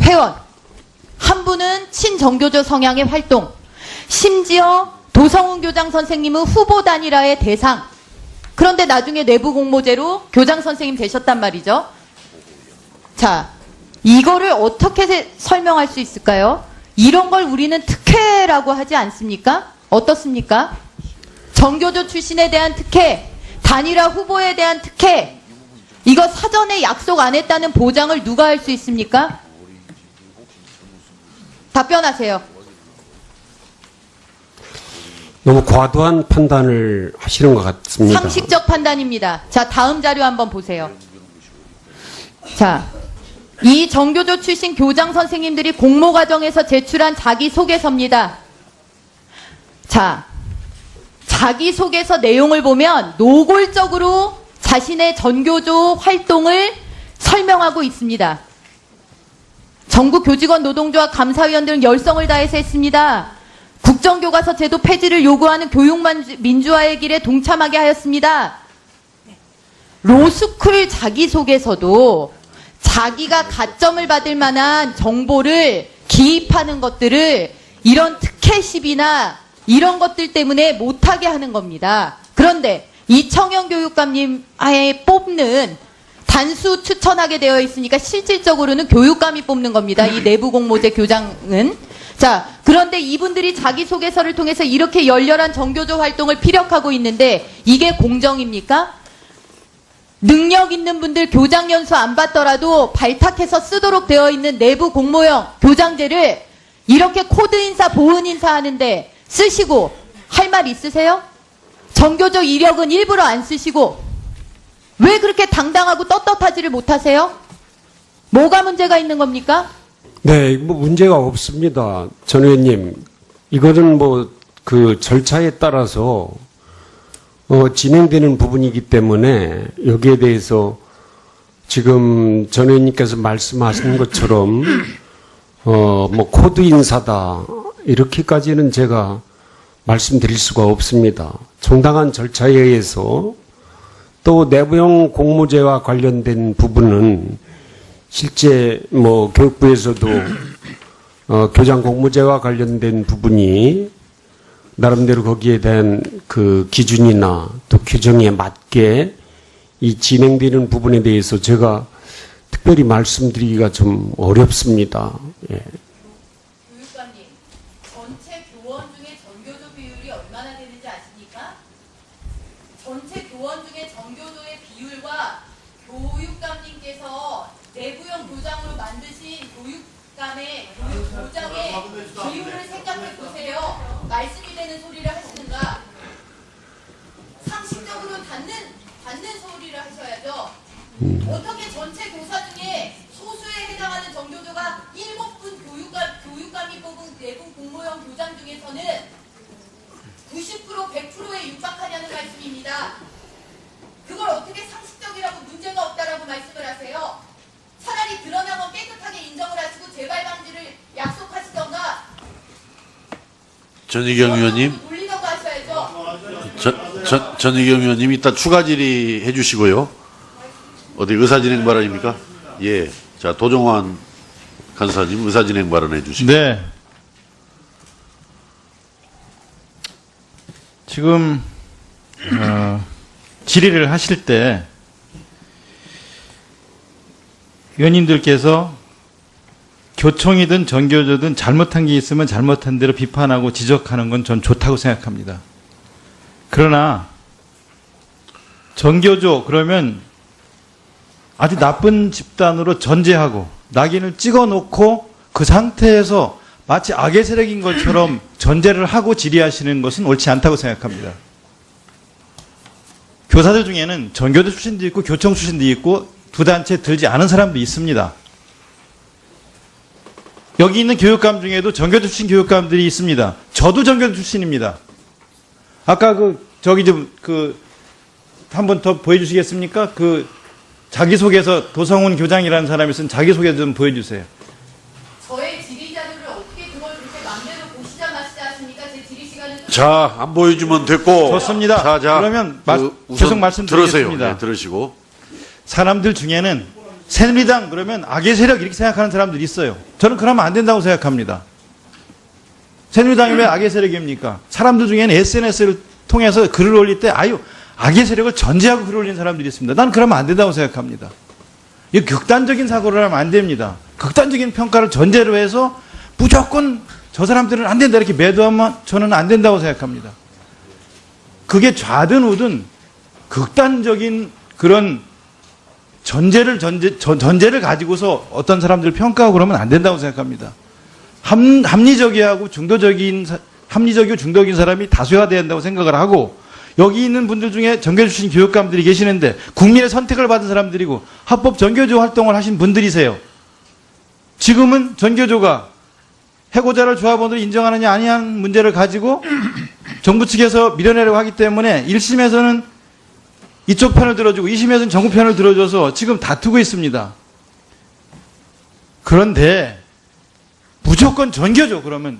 회원, 한 분은 친정교조 성향의 활동, 심지어 도성훈 교장 선생님은 후보 단일화의 대상. 그런데 나중에 내부 공모제로 교장 선생님 되셨단 말이죠. 자, 이거를 어떻게 설명할 수 있을까요? 이런 걸 우리는 특혜라고 하지 않습니까? 어떻습니까? 정교조 출신에 대한 특혜, 단일화 후보에 대한 특혜, 이거 사전에 약속 안 했다는 보장을 누가 할 수 있습니까? 답변하세요. 너무 과도한 판단을 하시는 것 같습니다. 상식적 판단입니다. 자, 다음 자료 한번 보세요. 자, 이 정교조 출신 교장 선생님들이 공모 과정에서 제출한 자기소개서입니다. 자, 자기소개서 내용을 보면 노골적으로 자신의 전교조 활동을 설명하고 있습니다. 전국 교직원 노동조합 감사위원들은 열성을 다해서 했습니다. 국정교과서 제도 폐지를 요구하는 교육민주화의 길에 동참하게 하였습니다. 로스쿨 자기소개서도 자기가 가점을 받을 만한 정보를 기입하는 것들을 이런 특혜 시비나 이런 것들 때문에 못하게 하는 겁니다. 그런데 이청현 교육감님 아예 뽑는 단수 추천하게 되어 있으니까 실질적으로는 교육감이 뽑는 겁니다. 이 내부 공모제 교장은. 자, 그런데 이분들이 자기소개서를 통해서 이렇게 열렬한 정교조 활동을 피력하고 있는데 이게 공정입니까? 능력 있는 분들 교장 연수 안 받더라도 발탁해서 쓰도록 되어 있는 내부 공모형 교장제를 이렇게 코드 인사, 보은 인사 하는데 쓰시고 할 말 있으세요? 정교조 이력은 일부러 안 쓰시고 왜 그렇게 당당하고 떳떳하지를 못하세요? 뭐가 문제가 있는 겁니까? 네, 뭐 문제가 없습니다. 전 의원님, 이거는 뭐 그 절차에 따라서 진행되는 부분이기 때문에 여기에 대해서 지금 전 의원님께서 말씀하신 것처럼 뭐 코드 인사다 이렇게까지는 제가 말씀드릴 수가 없습니다. 정당한 절차에 의해서 또 내부형 공모제와 관련된 부분은 실제 뭐 교육부에서도 교장 공모제와 관련된 부분이 나름대로 거기에 대한 그 기준이나 또 규정에 맞게 이 진행되는 부분에 대해서 제가 특별히 말씀드리기가 좀 어렵습니다. 예. 교육감님, 전체 교원 중에 전교조 비율이 얼마나 되는지 아십니까? 전체 교원 중에 전교조의 비율과 교육감님께서 내부형 교장으로 만드신 교육감의 교장의 비율을 생각해 보세요. 말씀이 되는 소리를 하시는가? 상식적으로 닿는 소리를 하셔야죠. 어떻게 전체 교사 중에 소수에 해당하는 정교조가 7분 교육감이 뽑은 내부 공모형 교장 중에서는 90% 100%에 육박하냐는 말씀입니다. 그걸 어떻게 상식적이라고 문제가 없다라고 말씀을 하세요? 차라리 드러난 건 깨끗하게 인정을 하시고 재발 방지를 약속하시던가. 전희경 의원님. 돌리던가 하셔야죠. 전희경 의원님 이따 추가 질의 해주시고요. 어디 의사진행 발언입니까? 예. 자, 도종환 간사님 의사진행 발언 해주시고. 네. 지금 질의를 하실 때 의원님들께서 교총이든 전교조든 잘못한 게 있으면 잘못한 대로 비판하고 지적하는 건 전 좋다고 생각합니다. 그러나 전교조 그러면 아주 나쁜 집단으로 전제하고 낙인을 찍어놓고 그 상태에서 마치 악의 세력인 것처럼 전제를 하고 질의하시는 것은 옳지 않다고 생각합니다. 교사들 중에는 전교조 출신도 있고 교총 출신도 있고 두 단체 들지 않은 사람도 있습니다. 여기 있는 교육감 중에도 전교조 출신 교육감들이 있습니다. 저도 전교조 출신입니다. 아까 한 번 더 보여주시겠습니까? 자기소개서 도성훈 교장이라는 사람이 쓴 자기소개 좀 보여주세요. 저의 질의 자료를 어떻게 그걸 그렇게 마음대로 보시자 마시자 하십니까? 제 질의 시간은 자, 안 보여주면 됐고. 좋습니다. 자, 그러면 우선 계속 말씀드리겠습니다. 들으세요. 네, 들으시고. 사람들 중에는 새누리당 그러면 악의 세력 이렇게 생각하는 사람들이 있어요. 저는 그러면 안 된다고 생각합니다. 새누리당이 왜 악의 세력입니까? 사람들 중에는 SNS를 통해서 글을 올릴 때 악의 세력을 전제하고 글을 올리는 사람들이 있습니다. 난 그러면 안 된다고 생각합니다. 이 극단적인 사고를 하면 안 됩니다. 극단적인 평가를 전제로 해서 무조건 저 사람들은 안 된다 이렇게 매도하면 저는 안 된다고 생각합니다. 그게 좌든 우든 극단적인 그런 전제를 가지고서 어떤 사람들을 평가하고 그러면 안 된다고 생각합니다. 합리적이고 중도적인 사람이 다수가 돼야 한다고 생각을 하고 여기 있는 분들 중에 전교조 출신 교육감들이 계시는데 국민의 선택을 받은 사람들이고 합법 전교조 활동을 하신 분들이세요. 지금은 전교조가 해고자를 조합원으로 인정하느냐 아니냐는 문제를 가지고 정부 측에서 밀어내려고 하기 때문에 1심에서는 이쪽 편을 들어주고 2심에서는 정부 편을 들어줘서 지금 다투고 있습니다. 그런데 무조건 전교조 그러면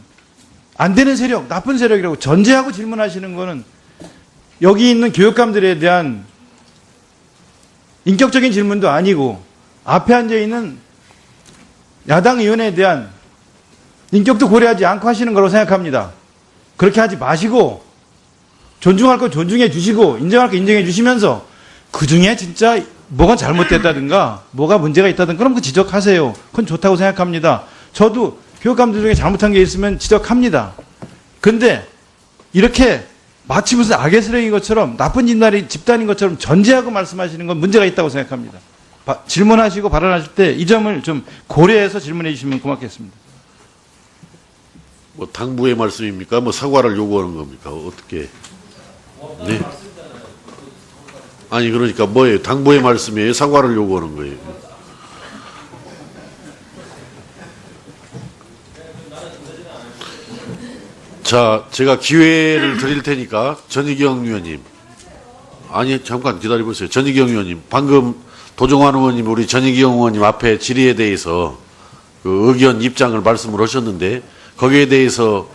안 되는 세력, 나쁜 세력이라고 전제하고 질문하시는 거는 여기 있는 교육감들에 대한 인격적인 질문도 아니고 앞에 앉아있는 야당 의원에 대한 인격도 고려하지 않고 하시는 거라고 생각합니다. 그렇게 하지 마시고 존중할 거 존중해 주시고 인정할 거 인정해 주시면서 그중에 진짜 뭐가 잘못됐다든가 뭐가 문제가 있다든가 그럼 그 지적하세요. 그건 좋다고 생각합니다. 저도 교육감들 중에 잘못한 게 있으면 지적합니다. 근데 이렇게 마치 무슨 악의 세력인 것처럼 나쁜 집단인 것처럼 전제하고 말씀하시는 건 문제가 있다고 생각합니다. 질문하시고 발언하실 때 이 점을 좀 고려해서 질문해 주시면 고맙겠습니다. 뭐 당부의 말씀입니까? 뭐 사과를 요구하는 겁니까? 어떻게? 네. 아니 그러니까 뭐예요? 당부의 말씀이에요? 사과를 요구하는 거예요? 자, 제가 기회를 드릴 테니까 전희경 의원님. 아니 잠깐 기다려보세요. 전희경 의원님. 방금 도종환 의원님 우리 전희경 의원님 앞에 질의에 대해서 그 의견 입장을 말씀을 하셨는데 거기에 대해서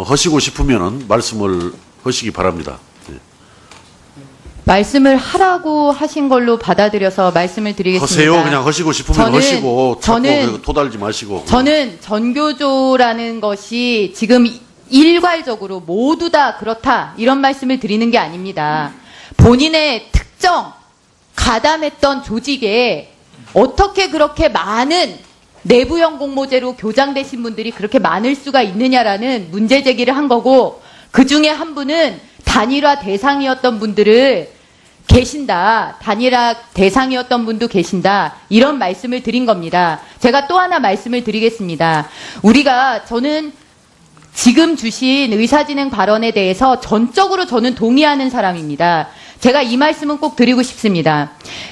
하시고 싶으면은 말씀을 하시기 바랍니다. 네. 말씀을 하라고 하신 걸로 받아들여서 말씀을 드리겠습니다. 하세요. 그냥 하시고 싶으면 하시고 자꾸 토달지 마시고. 저는 전교조라는 것이 지금 일괄적으로 모두 다 그렇다 이런 말씀을 드리는 게 아닙니다. 본인의 특정 가담했던 조직에 어떻게 그렇게 많은 내부형 공모제로 교장되신 분들이 그렇게 많을 수가 있느냐라는 문제 제기를 한 거고 그 중에 한 분은 단일화 대상이었던 분들을 계신다. 단일화 대상이었던 분도 계신다. 이런 말씀을 드린 겁니다. 제가 또 하나 말씀을 드리겠습니다. 저는 지금 주신 의사진행 발언에 대해서 전적으로 저는 동의하는 사람입니다. 제가 이 말씀은 꼭 드리고 싶습니다.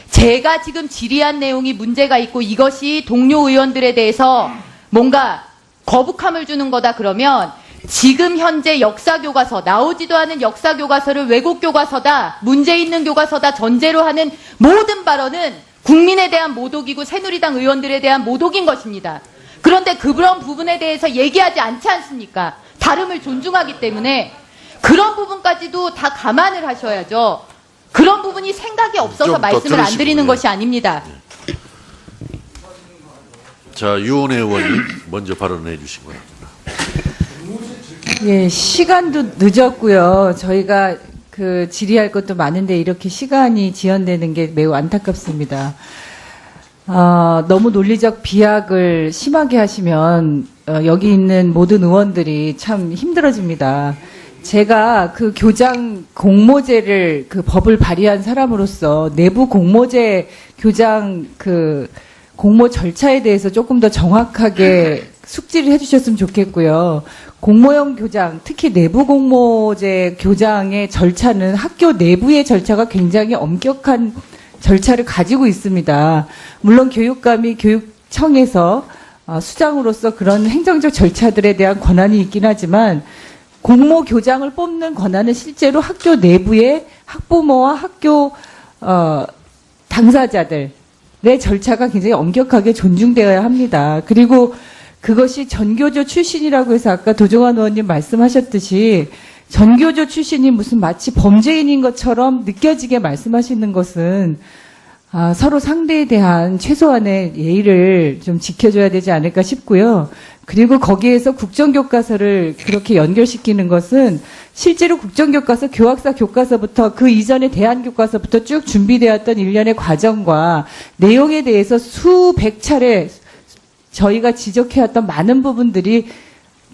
제가 지금 질의한 내용이 문제가 있고 이것이 동료 의원들에 대해서 뭔가 거북함을 주는 거다 그러면 지금 현재 역사교과서, 나오지도 않은 역사교과서를 왜곡 교과서다, 문제 있는 교과서다 전제로 하는 모든 발언은 국민에 대한 모독이고 새누리당 의원들에 대한 모독인 것입니다. 그런데 그런 부분에 대해서 얘기하지 않지 않습니까? 다름을 존중하기 때문에 그런 부분까지도 다 감안을 하셔야죠. 그런 부분이 생각이 없어서 말씀을 안 드리는 것이 아닙니다. 자, 유은혜 의원님 먼저 발언해 주신 거랍니다. 예, 시간도 늦었고요. 저희가 그 질의할 것도 많은데 이렇게 시간이 지연되는 게 매우 안타깝습니다. 너무 논리적 비약을 심하게 하시면 여기 있는 모든 의원들이 참 힘들어집니다. 제가 그 교장 공모제를 그 법을 발의한 사람으로서 내부 공모제 교장 그 공모 절차에 대해서 조금 더 정확하게 숙지를 해주셨으면 좋겠고요. 공모형 교장, 특히 내부 공모제 교장의 절차는 학교 내부의 절차가 굉장히 엄격한 절차를 가지고 있습니다. 물론 교육감이 교육청에서 수장으로서 그런 행정적 절차들에 대한 권한이 있긴 하지만 공모 교장을 뽑는 권한은 실제로 학교 내부의 학부모와 학교 당사자들의 절차가 굉장히 엄격하게 존중되어야 합니다. 그리고 그것이 전교조 출신이라고 해서 아까 도종환 의원님 말씀하셨듯이 전교조 출신이 무슨 마치 범죄인인 것처럼 느껴지게 말씀하시는 것은 서로 상대에 대한 최소한의 예의를 좀 지켜줘야 되지 않을까 싶고요. 그리고 거기에서 국정교과서를 그렇게 연결시키는 것은 실제로 국정교과서, 교학사 교과서부터 그 이전의 대한교과서부터 쭉 준비되었던 일련의 과정과 내용에 대해서 수백 차례 저희가 지적해왔던 많은 부분들이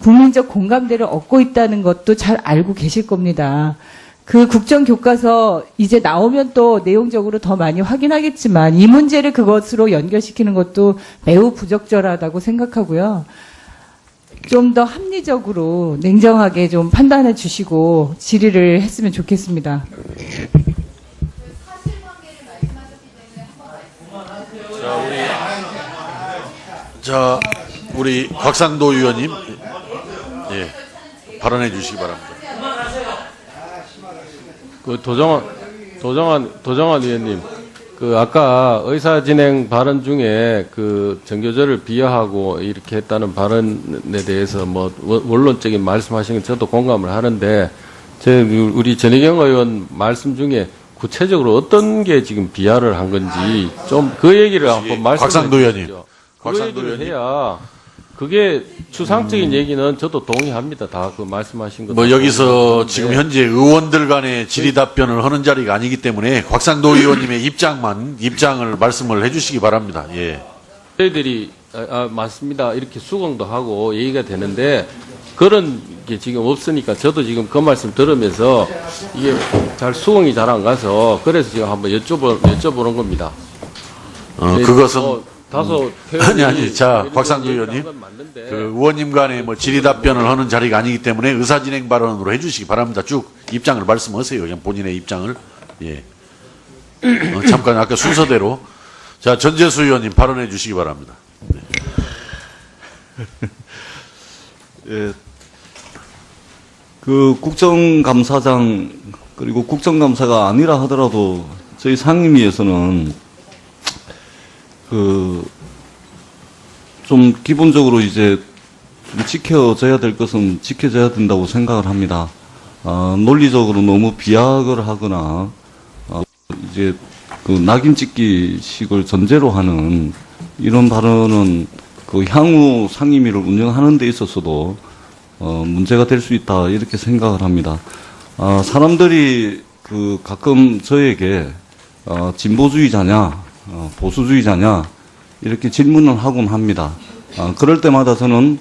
국민적 공감대를 얻고 있다는 것도 잘 알고 계실 겁니다. 그 국정교과서 이제 나오면 또 내용적으로 더 많이 확인하겠지만 이 문제를 그것으로 연결시키는 것도 매우 부적절하다고 생각하고요. 좀 더 합리적으로 냉정하게 좀 판단해 주시고 질의를 했으면 좋겠습니다. 자, 우리 곽상도 의원님, 예, 발언해 주시기 바랍니다. 그 도정환 의원님, 그 아까 의사진행 발언 중에 그 전교조를 비하하고 이렇게 했다는 발언에 대해서 뭐 원론적인 말씀하신 건 저도 공감을 하는데, 우리 전희경 의원 말씀 중에 구체적으로 어떤 게 지금 비하를 한 건지 좀 그 얘기를 한번 말씀해 주시죠. 곽상도 의원님. 그 얘기를 해야 그게 추상적인 얘기는 저도 동의합니다. 다 그 말씀하신 것. 뭐 여기서 지금 현재 의원들 간의 질의 답변을 하는 자리가 아니기 때문에 곽상도 의원님의 입장을 말씀을 해주시기 바랍니다. 예. 저희들이 맞습니다. 이렇게 수긍도 하고 얘기가 되는데 그런 게 지금 없으니까 저도 지금 그 말씀 들으면서 이게 잘 수긍이 잘 안 가서 그래서 지금 한번 여쭤보는 겁니다. 그것은 다소 아니 자 곽상도 의원님 그 의원님 간의 뭐 질의 답변을 하는 자리가 아니기 때문에 의사진행 발언으로 해주시기 바랍니다. 쭉 입장을 말씀하세요. 그냥 본인의 입장을. 예. 잠깐 아까 순서대로 자 전재수 의원님 발언해 주시기 바랍니다. 예. 그 국정감사장 그리고 국정감사가 아니라 하더라도 저희 상임위에서는 좀 기본적으로 이제 지켜져야 될 것은 지켜져야 된다고 생각을 합니다. 논리적으로 너무 비약을 하거나 이제 그 낙인 찍기식을 전제로 하는 이런 발언은 그 향후 상임위를 운영하는 데 있어서도 문제가 될 수 있다 이렇게 생각을 합니다. 사람들이 그 가끔 저에게 진보주의자냐 보수주의자냐 이렇게 질문을 하곤 합니다. 그럴 때마다 저는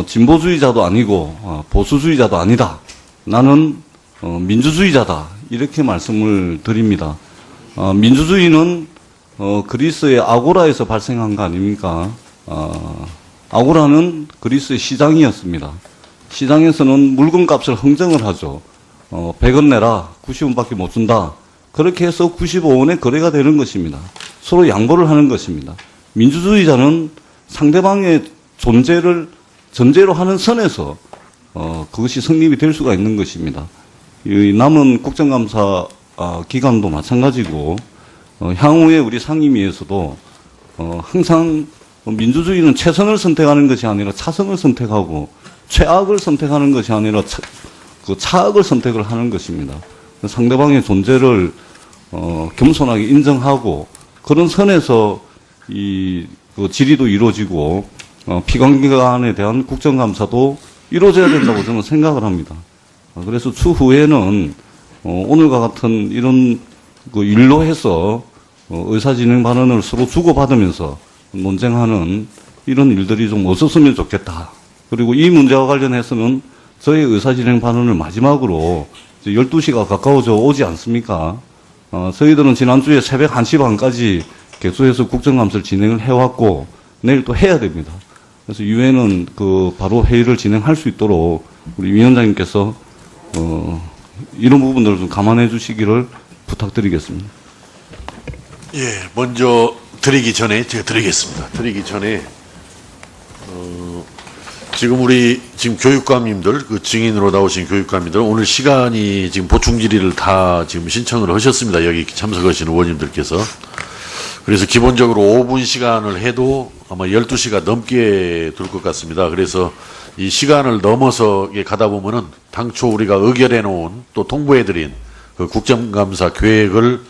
진보주의자도 아니고 보수주의자도 아니다. 나는 민주주의자다. 이렇게 말씀을 드립니다. 민주주의는 그리스의 아고라에서 발생한 거 아닙니까? 아고라는 그리스의 시장이었습니다. 시장에서는 물건값을 흥정을 하죠. 100원 내라 90원밖에 못 준다. 그렇게 해서 95원에 거래가 되는 것입니다. 서로 양보를 하는 것입니다. 민주주의자는 상대방의 존재를 전제로 하는 선에서 그것이 성립이 될 수가 있는 것입니다. 이 남은 국정감사 기간도 마찬가지고 향후에 우리 상임위에서도 항상 민주주의는 최선을 선택하는 것이 아니라 차선을 선택하고 최악을 선택하는 것이 아니라 그 차악을 선택을 하는 것입니다. 상대방의 존재를 겸손하게 인정하고 그런 선에서 그 질의도 이루어지고 피감기관에 대한 국정감사도 이루어져야 된다고 저는 생각을 합니다. 그래서 추후에는 오늘과 같은 이런 그 일로 해서 의사진행 발언을 서로 주고받으면서 논쟁하는 이런 일들이 좀 없었으면 좋겠다. 그리고 이 문제와 관련해서는 저희 의사진행 발언을 마지막으로 이제 12시가 가까워져 오지 않습니까? 저희들은 지난주에 새벽 1시 반까지 객소에서 국정감사를 진행을 해왔고 내일 또 해야 됩니다. 그래서 유엔은 그 바로 회의를 진행할 수 있도록 우리 위원장님께서 이런 부분들을 좀 감안해 주시기를 부탁드리겠습니다. 예, 먼저 드리기 전에 제가 드리겠습니다. 드리기 전에 지금 우리 지금 교육감님들 그 증인으로 나오신 교육감님들 오늘 시간이 지금 보충 질의를 다 지금 신청을 하셨습니다. 여기 참석하신 의원님들께서. 그래서 기본적으로 5분 시간을 해도 아마 12시가 넘게 될 것 같습니다. 그래서 이 시간을 넘어서 가다 보면은 당초 우리가 의결해 놓은 또 통보해 드린 그 국정감사 계획을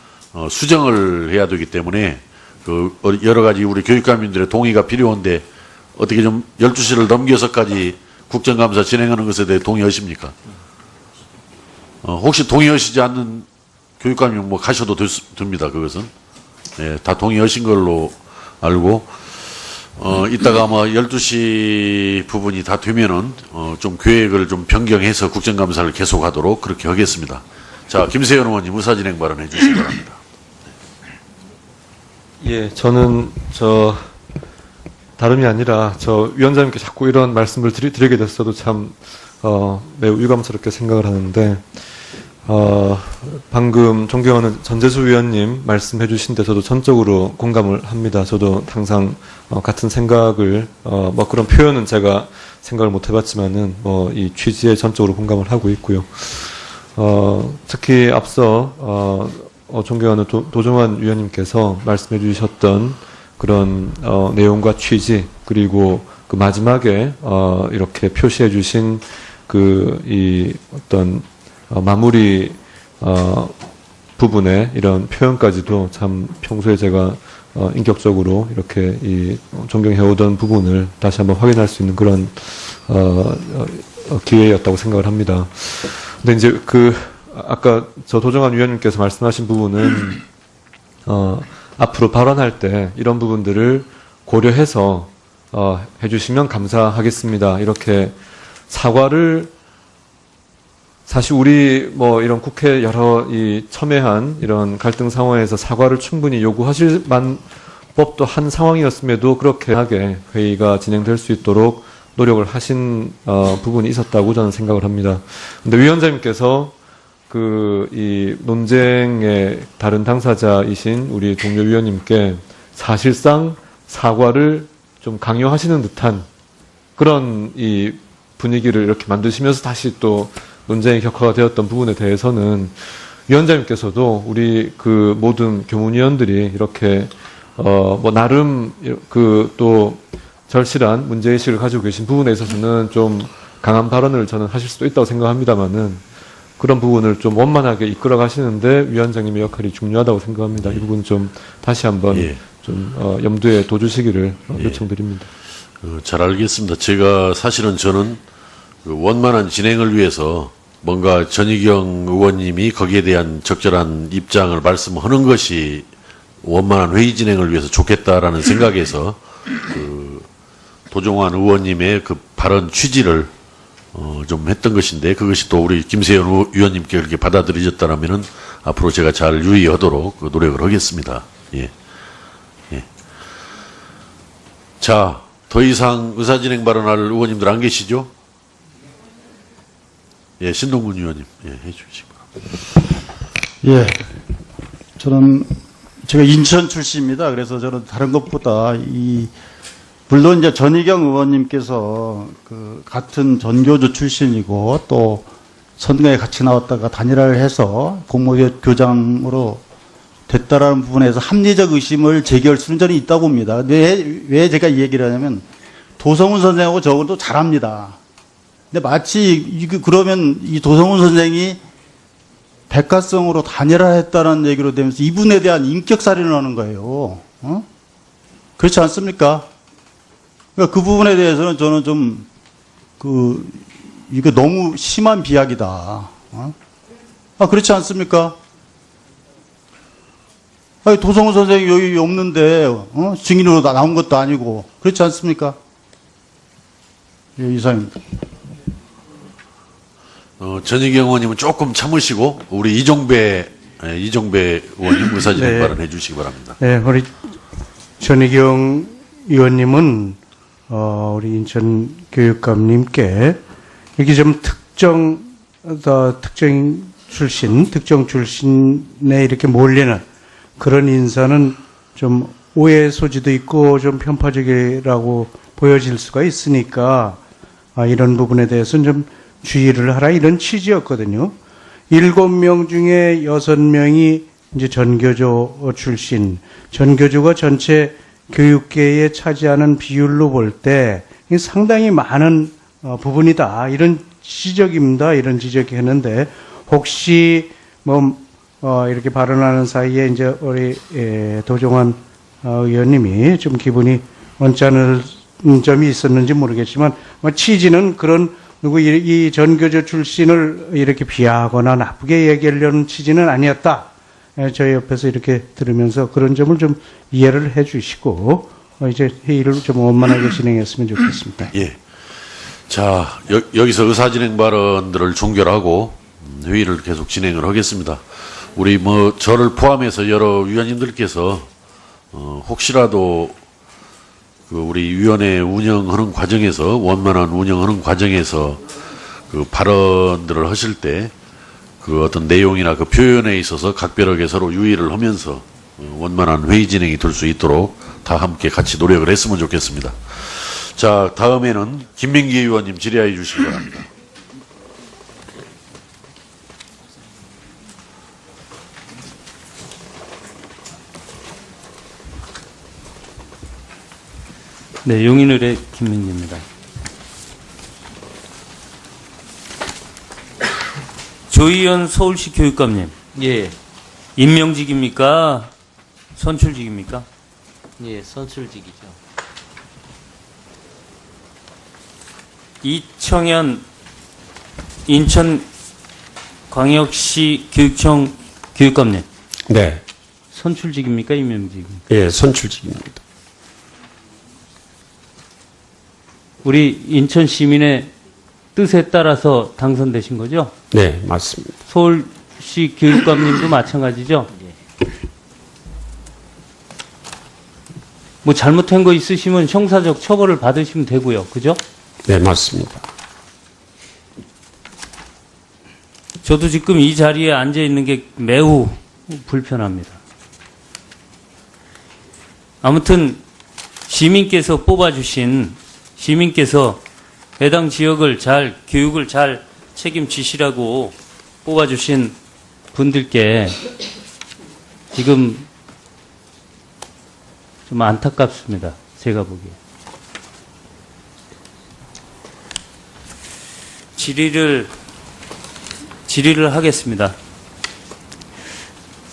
수정을 해야 되기 때문에 그 여러 가지 우리 교육감님들의 동의가 필요한데 어떻게 좀 12시를 넘겨서까지 국정감사 진행하는 것에 대해 동의하십니까? 혹시 동의하시지 않는 교육감님 뭐 가셔도 됩니다. 그것은. 예, 다 동의하신 걸로 알고, 이따가 아마 12시 부분이 다 되면은, 좀 계획을 좀 변경해서 국정감사를 계속하도록 그렇게 하겠습니다. 자, 김세현 의원님 의사진행 발언해 주시기 바랍니다. 예, 저는 다름이 아니라 위원장님께 자꾸 이런 말씀을 드리게 됐어도 참 매우 유감스럽게 생각을 하는데 방금 존경하는 전재수 위원님 말씀해 주신 데 저도 전적으로 공감을 합니다. 저도 항상 같은 생각을 뭐 그런 표현은 제가 생각을 못 해봤지만은 이 취지에 전적으로 공감을 하고 있고요. 특히 앞서 존경하는 도종환 위원님께서 말씀해 주셨던 그런 내용과 취지 그리고 그 마지막에 이렇게 표시해 주신 이 어떤 마무리 부분에 이런 표현까지도 참 평소에 제가 인격적으로 이렇게 존경해오던 부분을 다시 한번 확인할 수 있는 그런 기회였다고 생각을 합니다. 근데 이제 아까 도정환 위원님께서 말씀하신 부분은 앞으로 발언할 때 이런 부분들을 고려해서 해주시면 감사하겠습니다. 이렇게 사과를 사실 우리 이런 국회 여러 첨예한 이런 갈등 상황에서 사과를 충분히 요구하실 법도 한 상황이었음에도 그렇게 하게 회의가 진행될 수 있도록 노력을 하신 부분이 있었다고 저는 생각을 합니다. 근데 위원장님께서 이 논쟁의 다른 당사자이신 우리 동료 위원님께 사실상 사과를 좀 강요하시는 듯한 그런 이 분위기를 이렇게 만드시면서 다시 또 논쟁의 격화가 되었던 부분에 대해서는 위원장님께서도 우리 모든 교문위원들이 이렇게 나름 또 절실한 문제의식을 가지고 계신 부분에 있어서는 좀 강한 발언을 저는 하실 수도 있다고 생각합니다만은 그런 부분을 좀 원만하게 이끌어 가시는데 위원장님의 역할이 중요하다고 생각합니다. 이 부분 좀 다시 한번 좀 염두에 둬주시기를 요청드립니다. 잘 알겠습니다. 저는 원만한 진행을 위해서 뭔가 전희경 의원님이 거기에 대한 적절한 입장을 말씀하는 것이 원만한 회의 진행을 위해서 좋겠다라는 생각에서 도종환 의원님의 발언 취지를 좀 했던 것인데 그것이 또 우리 김세현 의원님께 그렇게 받아들여졌다면은 앞으로 제가 잘 유의하도록 노력을 하겠습니다. 예. 자, 더 이상 의사진행 발언할 의원님들 안 계시죠? 예, 신동문 의원님, 해주시기 바랍니다. 예. 제가 인천 출신입니다. 그래서 저는 다른 것보다 물론 이제 전희경 의원님께서 같은 전교조 출신이고 또 선거에 같이 나왔다가 단일화를 해서 공모교장으로 됐다라는 부분에서 합리적 의심을 제기할 수는 저는 있다고 봅니다. 왜 제가 이 얘기를 하냐면 도성훈 선생하고 저도 잘합니다. 근데 마치 그러면 이 도성훈 선생이 백화성으로 단일화했다는 얘기로 되면서 이분에 대한 인격살인을 하는 거예요. 그렇지 않습니까? 그러니까 그 부분에 대해서는 저는 좀 이거 너무 심한 비약이다. 어? 아, 그렇지 않습니까? 아니, 도성훈 선생이 여기 없는데, 증인으로 나온 것도 아니고, 그렇지 않습니까? 예, 이상입니다. 전희경 의원님은 조금 참으시고, 우리 이종배 의원님 의사진행 네. 발언해 주시기 바랍니다. 네, 우리 전희경 의원님은 우리 인천 교육감님께 이렇게 좀 특정 출신에 이렇게 몰리는 그런 인사는 좀 오해 소지도 있고 좀 편파적이라고 보여질 수가 있으니까 이런 부분에 대해서는 좀 주의를 하라 이런 취지였거든요. 7명 중에 6명이 이제 전교조 출신, 전교조가 전체 교육계에 차지하는 비율로 볼 때 상당히 많은 부분이다. 이런 지적입니다. 이런 지적이 했는데 혹시 이렇게 발언하는 사이에 이제 우리 도종환 의원님이 좀 기분이 언짢은 점이 있었는지 모르겠지만 취지는 그런 이 전교조 출신을 이렇게 비하하거나 나쁘게 얘기하려는 취지는 아니었다. 저희 옆에서 이렇게 들으면서 그런 점을 좀 이해를 해 주시고 이제 회의를 좀 원만하게 진행했으면 좋겠습니다. 예. 자, 여기서 의사진행 발언들을 종결하고 회의를 계속 진행을 하겠습니다. 우리 저를 포함해서 여러 위원님들께서 혹시라도 우리 위원회 운영하는 과정에서 원만한 운영하는 과정에서 그 발언들을 하실 때 그 어떤 내용이나 그 표현에 있어서 각별하게 서로 유의를 하면서 원만한 회의 진행이 될 수 있도록 다 함께 같이 노력을 했으면 좋겠습니다. 자, 다음에는 김민기 의원님 질의하여 주시기 바랍니다. 네, 용인의뢰 김민기입니다. 조희연 서울시 교육감님. 예, 임명직입니까? 선출직입니까? 예, 선출직이죠. 이청현 인천광역시 교육청 교육감님. 네. 선출직입니까? 임명직입니까? 예, 선출직입니다. 우리 인천 시민의 뜻에 따라서 당선되신 거죠? 네, 맞습니다. 서울시 교육감님도 마찬가지죠? 뭐 잘못한 거 있으시면 형사적 처벌을 받으시면 되고요. 그죠? 네, 맞습니다. 저도 지금 이 자리에 앉아 있는 게 매우 불편합니다. 아무튼 시민께서 해당 지역을 교육을 잘 책임지시라고 뽑아주신 분들께 지금 좀 안타깝습니다. 제가 보기에. 질의를 하겠습니다.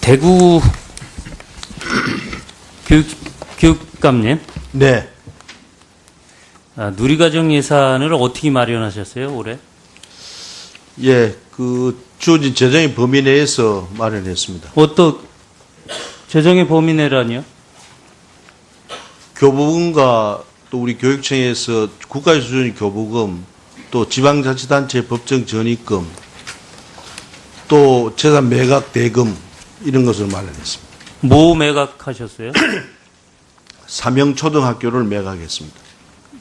대구 교육감님. 네. 누리과정 예산을 어떻게 마련하셨어요, 올해? 예, 주어진 재정의 범위 내에서 마련했습니다. 어떤 재정의 범위 내라니요? 교부금과 또 우리 교육청에서 국가 수준의 교부금, 또 지방자치단체 법정 전입금, 또 재산 매각 대금 이런 것을 마련했습니다. 뭐 매각하셨어요? 삼형초등학교를 매각했습니다.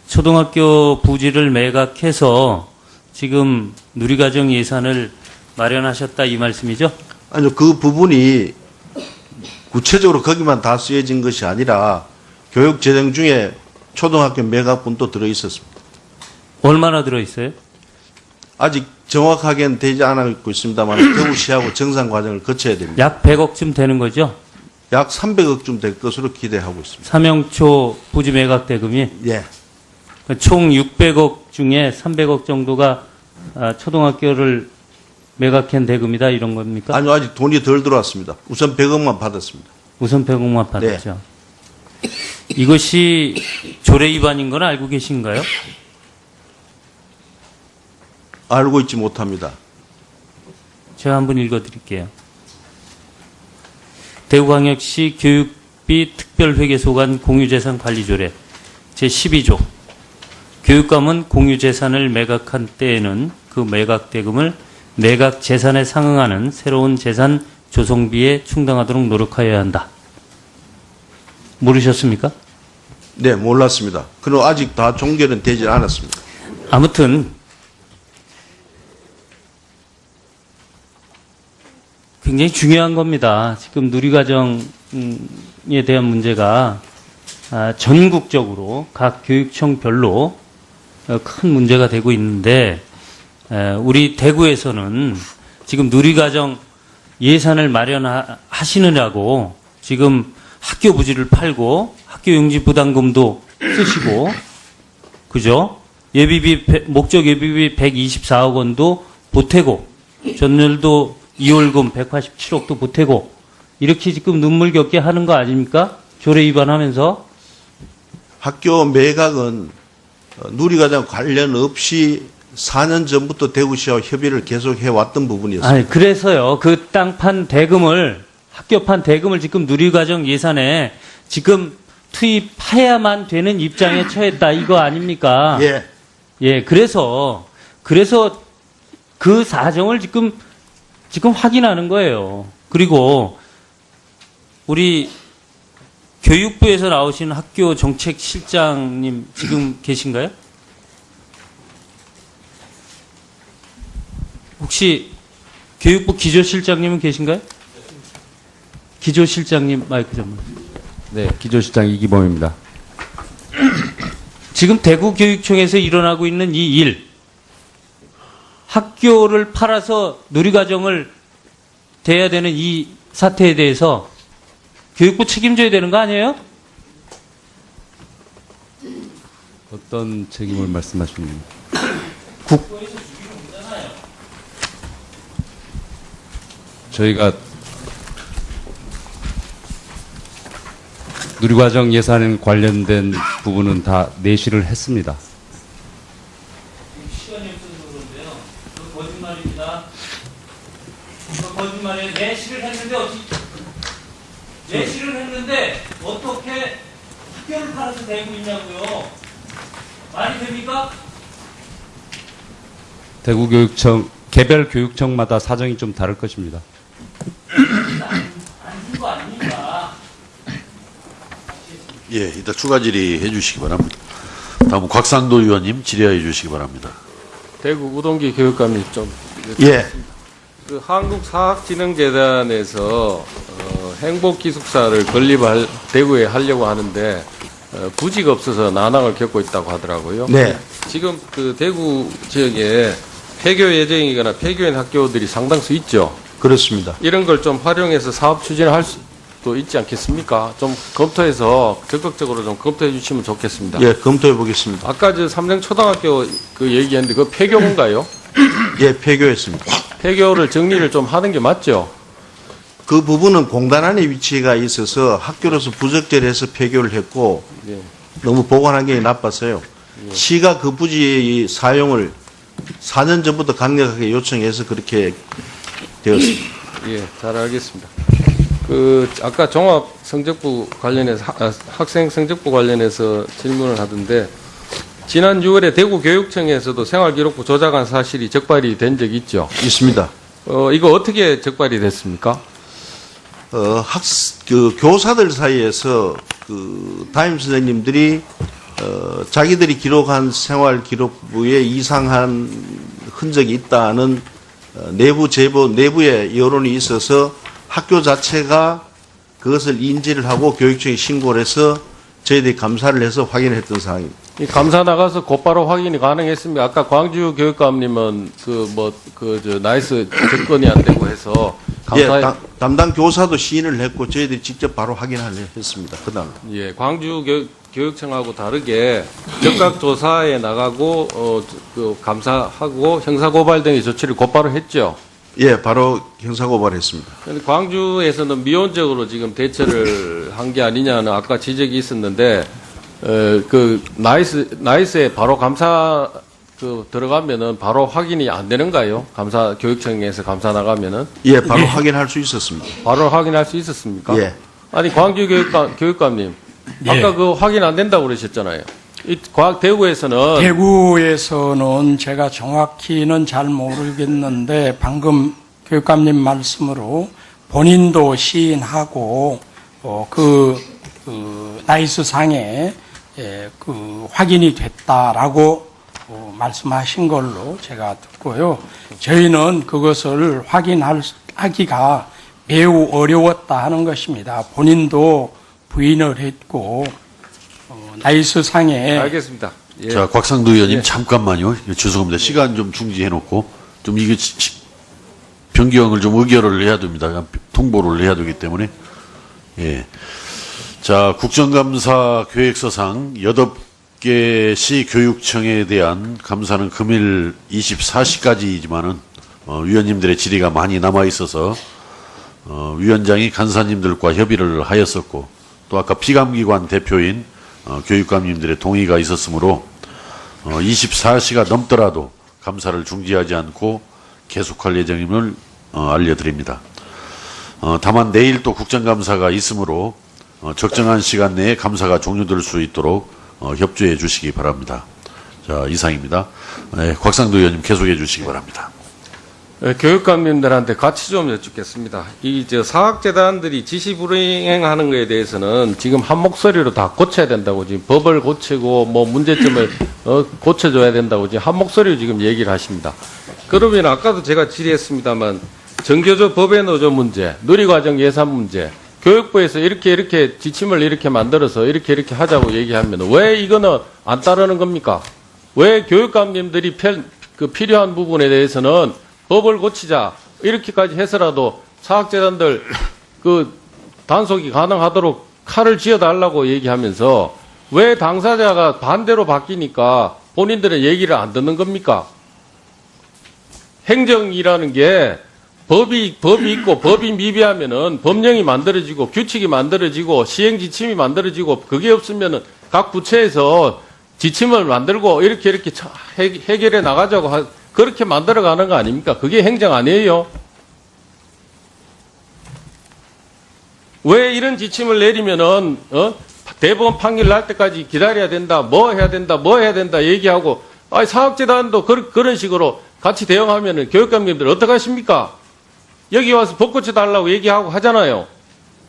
초등학교 부지를 매각해서 지금 누리과정 예산을 마련하셨다 이 말씀이죠? 아니요, 그 부분이 구체적으로 거기만 다 쓰여진 것이 아니라 교육 재정 중에 초등학교 매각분도 들어있었습니다. 얼마나 들어있어요? 아직 정확하게는 되지 않고 있습니다만 겨우시하고 정상 과정을 거쳐야 됩니다. 약 100억쯤 되는 거죠? 약 300억쯤 될 것으로 기대하고 있습니다. 삼형초 부지 매각 대금이? 예. 총 600억 중에 300억 정도가 초등학교를 매각한 대금이다 이런 겁니까? 아니요, 아직 돈이 덜 들어왔습니다. 우선 100억만 받았습니다. 우선 100억만 받았죠. 네. 이것이 조례 위반인 건 알고 계신가요? 알고 있지 못합니다. 제가 한번 읽어드릴게요. 대구광역시 교육비 특별회계소관 공유재산관리조례 제12조 교육감은 공유재산을 매각한 때에는 그 매각대금을 매각 재산에 상응하는 새로운 재산 조성비에 충당하도록 노력하여야 한다. 모르셨습니까? 네, 몰랐습니다. 그럼 아직 다 종결은 되지 않았습니다. 아무튼 굉장히 중요한 겁니다. 지금 누리과정에 대한 문제가 전국적으로 각 교육청별로 큰 문제가 되고 있는데 우리 대구에서는 지금 누리과정 예산을 마련하시느라고 지금 학교 부지를 팔고 학교 용지 부담금도 쓰시고 그죠? 목적 예비비 124억 원도 보태고 전년도 2월금 187억도 보태고 이렇게 지금 눈물겹게 하는 거 아닙니까? 조례 위반하면서. 학교 매각은 누리과정 관련 없이 4년 전부터 대구시와 협의를 계속 해왔던 부분이었습니다. 아니, 그래서요. 그 땅판 대금을 학교판 대금을 지금 누리과정 예산에 지금 투입해야만 되는 입장에 처했다 이거 아닙니까? 예. 예, 그래서 그 사정을 지금 확인하는 거예요. 그리고 우리 교육부에서 나오신 학교 정책실장님 지금 계신가요? 혹시 교육부 기조실장님은 계신가요? 기조실장님 마이크 좀. 네, 기조실장 이기범입니다. 지금 대구교육청에서 일어나고 있는 이 일, 학교를 팔아서 누리과정을 돼야 되는 이 사태에 대해서 교육부 책임져야 되는 거 아니에요? 어떤 책임을 말씀하시는 저희가 누리과정 예산 관련된 부분은 다 내실을 했습니다. 시간이 없어서 그런데요. 그거 거짓말입니다. 그거 거짓말이에요. 내실을 했는데 어떻게 학교를 팔아서 되고 있냐고요. 말이 됩니까? 대구교육청 개별 교육청마다 사정이 좀 다를 것입니다. 아닌 거 아닙니까? 예, 이따 추가 질의해 주시기 바랍니다. 다음은 곽상도 의원님 질의해 주시기 바랍니다. 대구 우동기 교육감이 좀. 예. 그 한국사학진흥재단에서 행복기숙사를 건립할 대구에 하려고 하는데 부지가 없어서 난항을 겪고 있다고 하더라고요. 네. 지금 그 대구 지역에 폐교 예정이거나 폐교인 학교들이 상당수 있죠. 그렇습니다. 이런 걸 좀 활용해서 사업 추진을 할 수도 있지 않겠습니까? 좀 검토해서 적극적으로 좀 검토해 주시면 좋겠습니다. 예, 검토해 보겠습니다. 아까 저 삼성초등학교 그 얘기했는데 그 폐교인가요? 예, 폐교했습니다. 폐교를 정리를 좀 하는 게 맞죠? 그 부분은 공단 안에 위치가 있어서 학교로서 부적절해서 폐교를 했고 예. 너무 보관 환경이 나빴어요. 시가 그 부지의 사용을 4년 전부터 강력하게 요청해서 그렇게 되었습니다. 예, 잘 알겠습니다. 그 아까 종합 성적부 관련해서 학생 성적부 관련해서 질문을 하던데 지난 6월에 대구 교육청에서도 생활기록부 조작한 사실이 적발이 된 적이 있죠? 있습니다. 이거 어떻게 적발이 됐습니까? 그 교사들 사이에서 그 담임 선생님들이 자기들이 기록한 생활기록부에 이상한 흔적이 있다는 내부 제보, 내부의 여론이 있어서 학교 자체가 그것을 인지를 하고 교육청에 신고를 해서 저희들이 감사를 해서 확인했던 상황입니다. 이 감사 나가서 곧바로 확인이 가능했습니다. 아까 광주 교육감님은 나이스 접근이 안 되고 해서 감사에 예, 담당 교사도 시인을 했고 저희들이 직접 바로 확인을 했습니다. 그다음. 예, 광주 교육청하고 다르게 적각 조사에 나가고 그 감사하고 형사고발 등의 조치를 곧바로 했죠. 예, 바로 형사고발했습니다. 그런데 광주에서는 미온적으로 지금 대처를 한 게 아니냐는 아까 지적이 있었는데 그 나이스에 바로 감사 들어가면은 바로 확인이 안 되는가요? 교육청에서 감사 나가면은? 예, 바로 확인할 수 있었습니다. 바로 확인할 수 있었습니까? 예. 아니, 광주 교육감님. 예. 아까 그 확인 안 된다고 그러셨잖아요. 대구에서는. 대구에서는 제가 정확히는 잘 모르겠는데 방금 교육감님 말씀으로 본인도 시인하고 나이스 상에 확인이 됐다라고 말씀하신 걸로 제가 듣고요. 저희는 그것을 확인하기가 매우 어려웠다 하는 것입니다. 본인도 부인을 했고 나이스 상에. 알겠습니다. 예. 자, 곽상도 의원님 예. 잠깐만요. 죄송합니다. 시간 좀 중지해놓고 좀 이게 변경을 좀 의결을 해야 됩니다. 통보를 해야 되기 때문에. 예. 자, 국정감사 계획서상 8개 교육청에 대한 감사는 금일 24시까지이지만은 위원님들의 질의가 많이 남아 있어서 위원장이 간사님들과 협의를 하였었고 또 아까 피감기관 대표인 교육감님들의 동의가 있었으므로 24시가 넘더라도 감사를 중지하지 않고 계속할 예정임을 알려드립니다. 다만 내일 또 국정감사가 있으므로 적정한 시간 내에 감사가 종료될 수 있도록 협조해 주시기 바랍니다. 자, 이상입니다. 네, 곽상도 의원님 계속해 주시기 바랍니다. 교육감님들한테 같이 좀 여쭙겠습니다. 사학재단들이 지시 불이행하는 것에 대해서는 지금 한 목소리로 다 고쳐야 된다고 지금 법을 고치고 문제점을 고쳐줘야 된다고 지금 한 목소리로 지금 얘기를 하십니다. 그러면 아까도 제가 질의했습니다만 정교조 법의 노조 문제, 누리과정 예산 문제, 교육부에서 이렇게 지침을 이렇게 만들어서 이렇게 하자고 얘기하면 왜 이거는 안 따르는 겁니까? 왜 교육감님들이 필요한 부분에 대해서는 법을 고치자 이렇게까지 해서라도 사학재단들 단속이 가능하도록 칼을 쥐어달라고 얘기하면서 왜 당사자가 반대로 바뀌니까 본인들은 얘기를 안 듣는 겁니까? 행정이라는 게 법이 있고 법이 미비하면은 법령이 만들어지고 규칙이 만들어지고 시행 지침이 만들어지고 그게 없으면은 각 부처에서 지침을 만들고 이렇게 해결해 나가자고 그렇게 만들어가는 거 아닙니까? 그게 행정 아니에요? 왜 이런 지침을 내리면은 대법원 판결 날 때까지 기다려야 된다, 뭐 해야 된다 얘기하고 사학재단도 그런 식으로 같이 대응하면은 교육감님들 어떡하십니까? 여기 와서 법 고쳐달라고 얘기하고 하잖아요.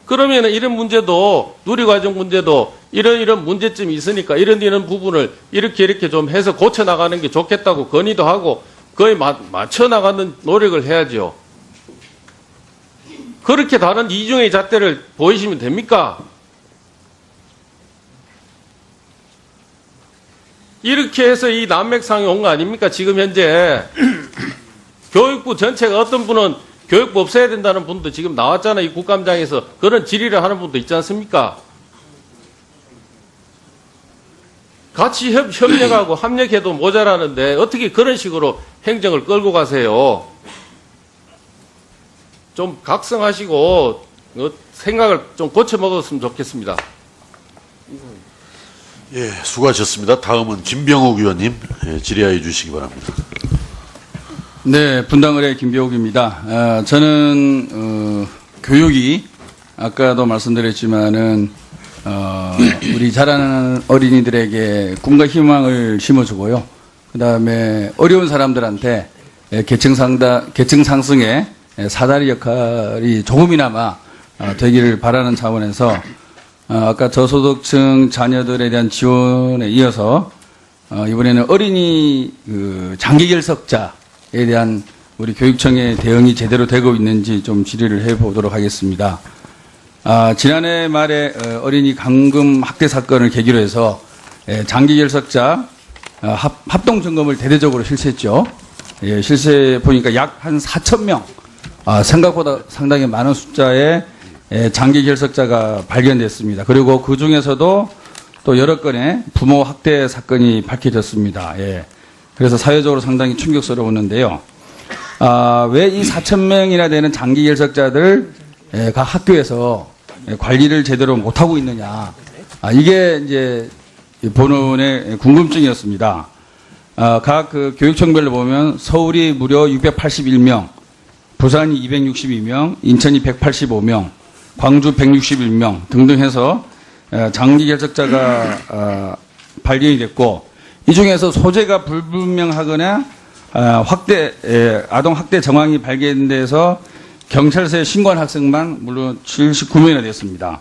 그러면은 이런 문제도 누리과정 문제도 이런 문제점이 있으니까 이런 부분을 이렇게 좀 해서 고쳐 나가는 게 좋겠다고 건의도 하고 거의 맞춰 나가는 노력을 해야죠. 그렇게 다른 이중의 잣대를 보이시면 됩니까? 이렇게 해서 이 난맥상이 온 거 아닙니까? 지금 현재 교육부 전체가 어떤 분은 교육부 없애야 된다는 분도 지금 나왔잖아요. 이 국감장에서 그런 질의를 하는 분도 있지 않습니까? 같이 협력하고 합력해도 모자라는데 어떻게 그런 식으로 행정을 끌고 가세요? 좀 각성하시고 생각을 좀 고쳐 먹었으면 좋겠습니다. 예, 수고하셨습니다. 다음은 김병욱 의원님 질의하여 주시기 바랍니다. 네, 분당을의 김병욱입니다. 저는 교육이 아까도 말씀드렸지만은 우리 자라는 어린이들에게 꿈과 희망을 심어주고요. 그 다음에 어려운 사람들한테 계층 상승의 사다리 역할이 조금이나마 되기를 바라는 차원에서 아까 저소득층 자녀들에 대한 지원에 이어서 이번에는 어린이 장기 결석자에 대한 우리 교육청의 대응이 제대로 되고 있는지 좀 질의를 해보도록 하겠습니다. 지난해 말에 어린이 감금 학대 사건을 계기로 해서 장기 결석자 합동 점검을 대대적으로 실시했죠. 실시해 보니까 약 한 4,000명, 생각보다 상당히 많은 숫자의 장기 결석자가 발견됐습니다. 그리고 그 중에서도 또 여러 건의 부모 학대 사건이 밝혀졌습니다. 그래서 사회적으로 상당히 충격스러웠는데요. 왜 이 4,000명이나 되는 장기 결석자들가 학교에서 관리를 제대로 못하고 있느냐. 이게 이제 본원의 궁금증이었습니다. 각 그 교육청별로 보면 서울이 무려 681명, 부산이 262명, 인천이 185명, 광주 161명 등등 해서 장기 결석자가 발견이 됐고, 이 중에서 소재가 불분명하거나 아동 학대 정황이 발견돼서 경찰서에 신고한 학생만 물론 79명이나 됐습니다.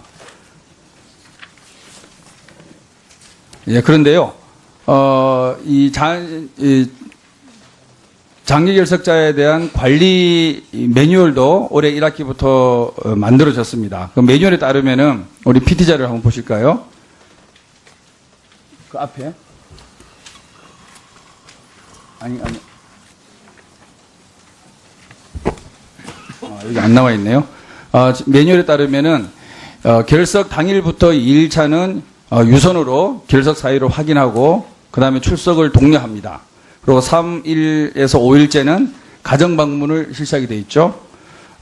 예, 그런데요, 이 장기 결석자에 대한 관리 매뉴얼도 올해 1학기부터 만들어졌습니다. 그 매뉴얼에 따르면은 우리 PT 자료를 한번 보실까요? 그 앞에 아니 여기 안 나와 있네요. 매뉴얼에 따르면은 결석 당일부터 2일차는 유선으로 결석 사유를 확인하고 그 다음에 출석을 독려합니다. 그리고 3일에서 5일째는 가정 방문을 실시하게 돼 있죠.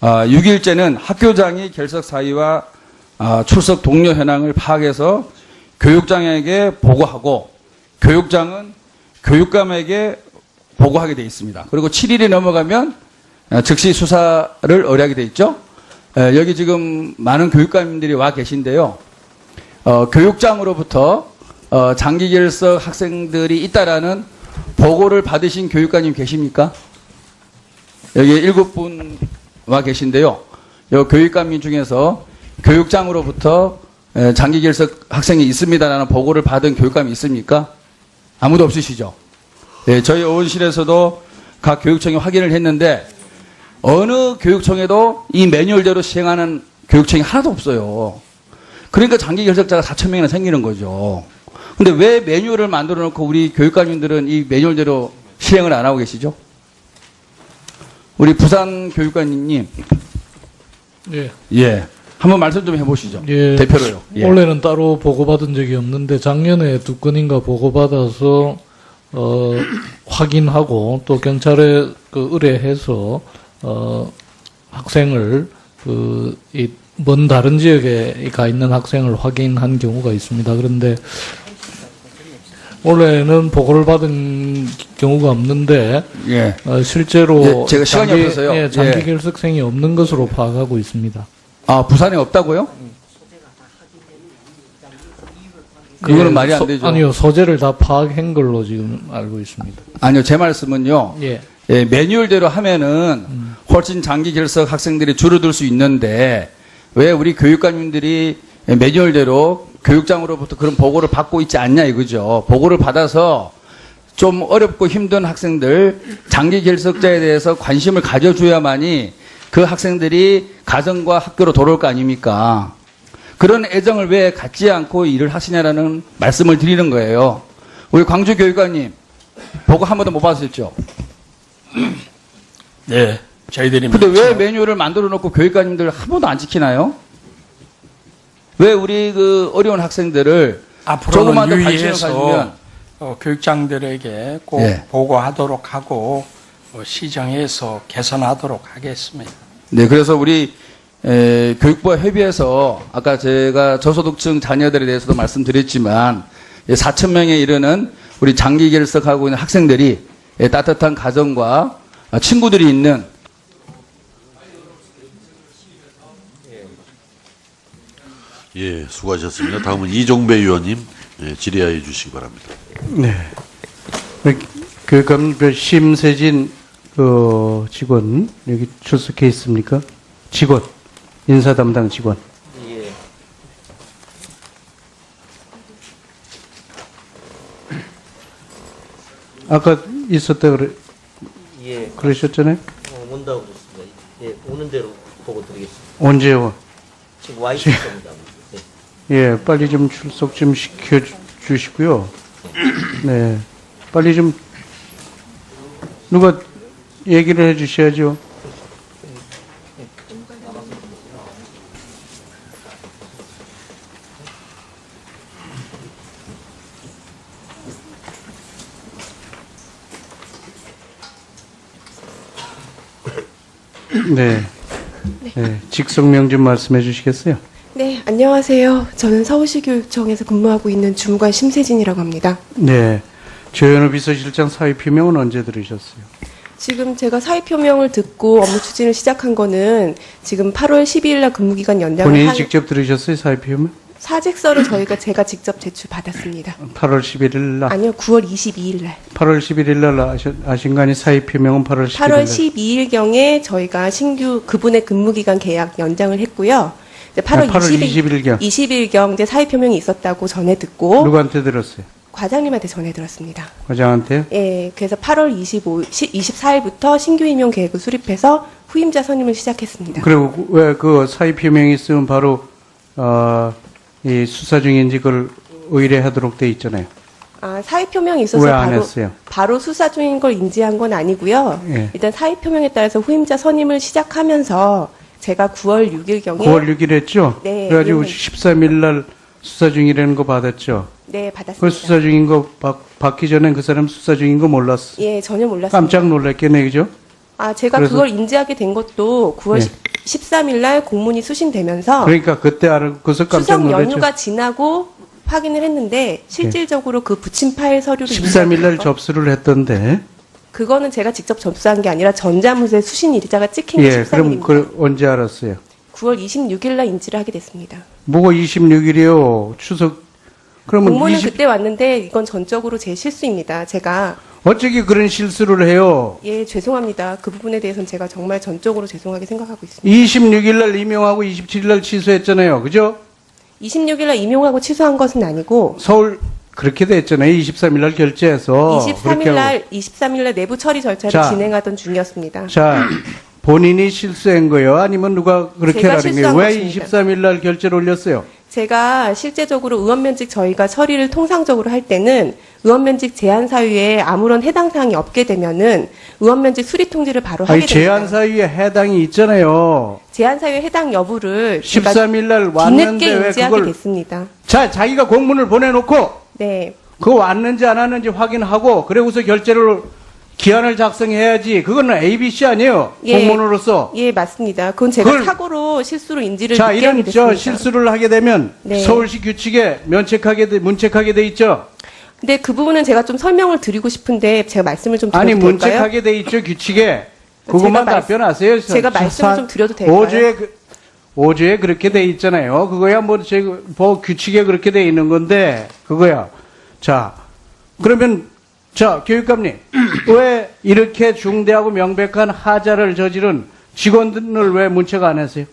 6일째는 학교장이 결석 사유와 출석 독려 현황을 파악해서 교육장에게 보고하고 교육장은 교육감에게 보고하게 돼 있습니다. 그리고 7일이 넘어가면 즉시 수사를 의뢰하게 돼 있죠. 여기 지금 많은 교육감님들이 와 계신데요. 교육장으로부터 장기 결석 학생들이 있다라는 보고를 받으신 교육관님 계십니까? 여기 7분 와 계신데요. 이 교육관님 중에서 교육장으로부터 장기 결석 학생이 있습니다라는 보고를 받은 교육감이 있습니까? 아무도 없으시죠? 네, 저희 의원실에서도 각 교육청에 확인을 했는데 어느 교육청에도 이 매뉴얼대로 시행하는 교육청이 하나도 없어요. 그러니까 장기 결석자가 4,000명이나 생기는 거죠. 근데 왜 매뉴얼을 만들어 놓고 우리 교육관님들은 이 매뉴얼대로 실행을 안 하고 계시죠? 우리 부산 교육관님. 예. 한번 말씀 좀 해보시죠. 예. 대표로요. 예. 원래는 따로 보고받은 적이 없는데 작년에 2건인가 보고받아서 확인하고 또 경찰에 의뢰해서 학생을 먼 다른 지역에 가 있는 학생을 확인한 경우가 있습니다. 그런데 올해는 보고를 받은 경우가 없는데 예. 실제로 예, 제가 시간이 없어서요. 장기 예. 결석생이 없는 것으로 파악하고 있습니다. 아, 부산에 없다고요? 그거는 예, 말이 안 되죠. 아니요, 소재를 다 파악한 걸로 지금 알고 있습니다. 아니요, 제 말씀은요. 예. 예, 매뉴얼대로 하면은 훨씬 장기 결석 학생들이 줄어들 수 있는데 왜 우리 교육관님들이 매뉴얼대로 교육장으로부터 그런 보고를 받고 있지 않냐 이거죠. 보고를 받아서 좀 어렵고 힘든 학생들, 장기 결석자에 대해서 관심을 가져줘야만이 그 학생들이 가정과 학교로 돌아올 거 아닙니까? 그런 애정을 왜 갖지 않고 일을 하시냐라는 말씀을 드리는 거예요. 우리 광주 교육관님, 보고 한 번도 못 받으셨죠? 네, 저희들이. 근데 왜 매뉴얼을 만들어 놓고 교육관님들 한 번도 안 지키나요? 왜 우리 그 어려운 학생들을 조금만 더 앞으로는 관심을 유의해서 가지면 교육장들에게 꼭 예. 보고하도록 하고 시정해서 개선하도록 하겠습니다. 네, 그래서 우리 교육부와 협의해서 아까 제가 저소득층 자녀들에 대해서도 말씀드렸지만 4,000명에 이르는 우리 장기 결석하고 있는 학생들이 따뜻한 가정과 친구들이 있는 예, 수고하셨습니다. 다음은 이종배 의원님 질의하여 주시기 바랍니다. 네. 교육감별 심세진 직원 여기 출석해 있습니까? 직원 인사 담당 직원. 예. 아까 있었다 그래. 예. 그러셨잖아요. 온다고 그랬습니다. 예, 오는 대로 보고 드리겠습니다. 언제요? 지금 와 있을 겁니다. 예, 빨리 좀 출석 좀 시켜 주시고요. 네, 빨리 좀 누가 얘기를 해 주셔야죠. 네. 네, 직속명 좀 말씀해 주시겠어요? 네, 안녕하세요. 저는 서울시 교육청에서 근무하고 있는 주무관 심세진이라고 합니다. 네. 조현우 비서실장 사의 표명은 언제 들으셨어요? 지금 제가 사의 표명을 듣고 업무 추진을 시작한 거는 지금 8월 12일 날 근무기간 연장을 본인이 한 직접 들으셨어요, 사의 표명? 사직서를 제가 직접 제출받았습니다. 8월 11일 날. 아니요, 9월 22일 날. 8월 11일 날 아신 거 아니 사의 표명은 8월 11일 날. 8월 12일경에 저희가 신규 그분의 근무기간 계약 연장을 했고요. 이제 8월 20일경 이제 사의 표명이 있었다고 전해 듣고 누구한테 들었어요? 과장님한테 전해 들었습니다. 과장한테요? 예, 그래서 8월 24일부터 신규 임용 계획을 수립해서 후임자 선임을 시작했습니다. 그리고 왜 그 사의 표명이 있으면 바로 이 수사 중인지 그걸 의뢰하도록 돼 있잖아요. 아, 사의 표명이 있어서 왜 안 했어요? 바로 수사 중인 걸 인지한 건 아니고요. 예. 일단 사의 표명에 따라서 후임자 선임을 시작하면서 제가 9월 6일경에 9월 6일 했죠? 네, 그래가지고 예. 13일 날 수사 중이라는 거 받았죠? 네, 받았습니다. 그 수사 중인 거 받기 전엔 그 사람 수사 중인 거 몰랐어. 예, 전혀 몰랐습니다. 깜짝 놀랐겠네, 그죠? 아, 제가 그래서- 그걸 인지하게 된 것도 9월 네. 13일 날 공문이 수신되면서 그러니까 그때 알고서 깜짝 추석 놀랐죠. 연휴가 지나고 확인을 했는데 실질적으로 그 붙임 파일 서류를 13일 날 인지한 거, 접수를 했던데. 그거는 제가 직접 접수한 게 아니라 전자무새 수신 일자가 찍힌 게 예, 그럼 13일입니다. 그 언제 알았어요? 9월 26일 날 인지를 하게 됐습니다. 뭐가 26일이요? 추석. 그러면 공문은 그때 왔는데 이건 전적으로 제 실수입니다. 제가 어떻게 그런 실수를 해요? 예, 죄송합니다. 그 부분에 대해서는 제가 정말 전적으로 죄송하게 생각하고 있습니다. 26일 날 임용하고 27일 날 취소했잖아요. 그죠? 26일 날 임용하고 취소한 것은 아니고 서울 그렇게 됐잖아요. 23일 날 결제해서. 그렇게 하고. 23일 날 내부 처리 절차를 자, 진행하던 중이었습니다. 자, 본인이 실수한 거예요? 아니면 누가 그렇게 제가 하는 거예요? 실수한 왜 것입니다. 23일 날 결제를 올렸어요? 제가 실제적으로 의원면직 저희가 처리를 통상적으로 할 때는 의원면직 제한 사유에 아무런 해당 사항이 없게 되면은 의원면직 수리 통지를 바로 하게 아니, 됩니다. 제한 사유에 해당이 있잖아요. 제한 사유에 해당 여부를 제가 13일 날 왔는데 뒤늦게 왜 인지하게 그걸 됐습니다. 자, 자기가 공문을 보내놓고 네. 그거 왔는지 안 왔는지 확인하고 그러고서 결제를 기한을 작성해야지. 그거는 ABC 아니에요. 예. 공문으로서. 예, 맞습니다. 그건 제가 그걸- 사고로 실수로 인지를 자, 늦게 하게 이런 됐습니다. 실수를 하게 되면 네. 서울시 규칙에 문책하게 돼 있죠. 근데 그 부분은 제가 좀 설명을 드리고 싶은데 제가 말씀을 좀 드려도 아니 될까요? 문책하게 돼 있죠 규칙에. 그것만 제가 답변하세요. 제가 말씀을 좀 드려도 될까요? 5조에 그렇게 돼 있잖아요. 그거야 뭐 규칙에 그렇게 돼 있는 건데 그거야. 자 그러면 자 교육감님 왜 이렇게 중대하고 명백한 하자를 저지른 직원들을 왜 문책 안 했어요?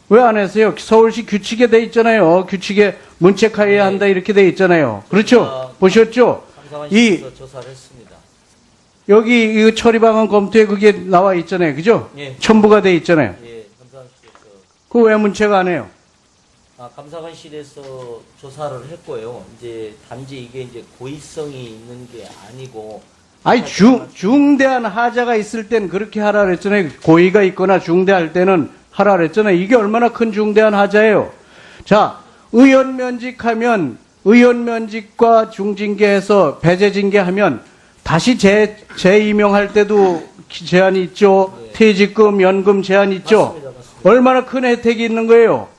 왜 안 했어요? 서울시 규칙에 돼 있잖아요. 규칙에 문책해야 한다 이렇게 돼 있잖아요. 그렇죠? 보셨죠? 이 조사를 했습니다. 여기 이 처리 방안 검토에 그게 나와 있잖아요. 그죠? 예. 첨부가 돼 있잖아요. 예, 감사실에서 그거 왜 문책 안 해요? 감사관실에서 조사를 했고요. 이제 단지 이게 이제 고의성이 있는 게 아니고 아니 중대한 하자가 있을 땐 그렇게 하라 그랬잖아요. 고의가 있거나 중대할 때는 하라 그랬잖아요. 이게 얼마나 큰 중대한 하자예요. 자, 의원 면직하면 의원 면직과 중징계해서 배제 징계하면 다시 재임용할 때도 제한이 있죠. 퇴직금, 연금 제한이 있죠. 얼마나 큰 혜택이 있는 거예요.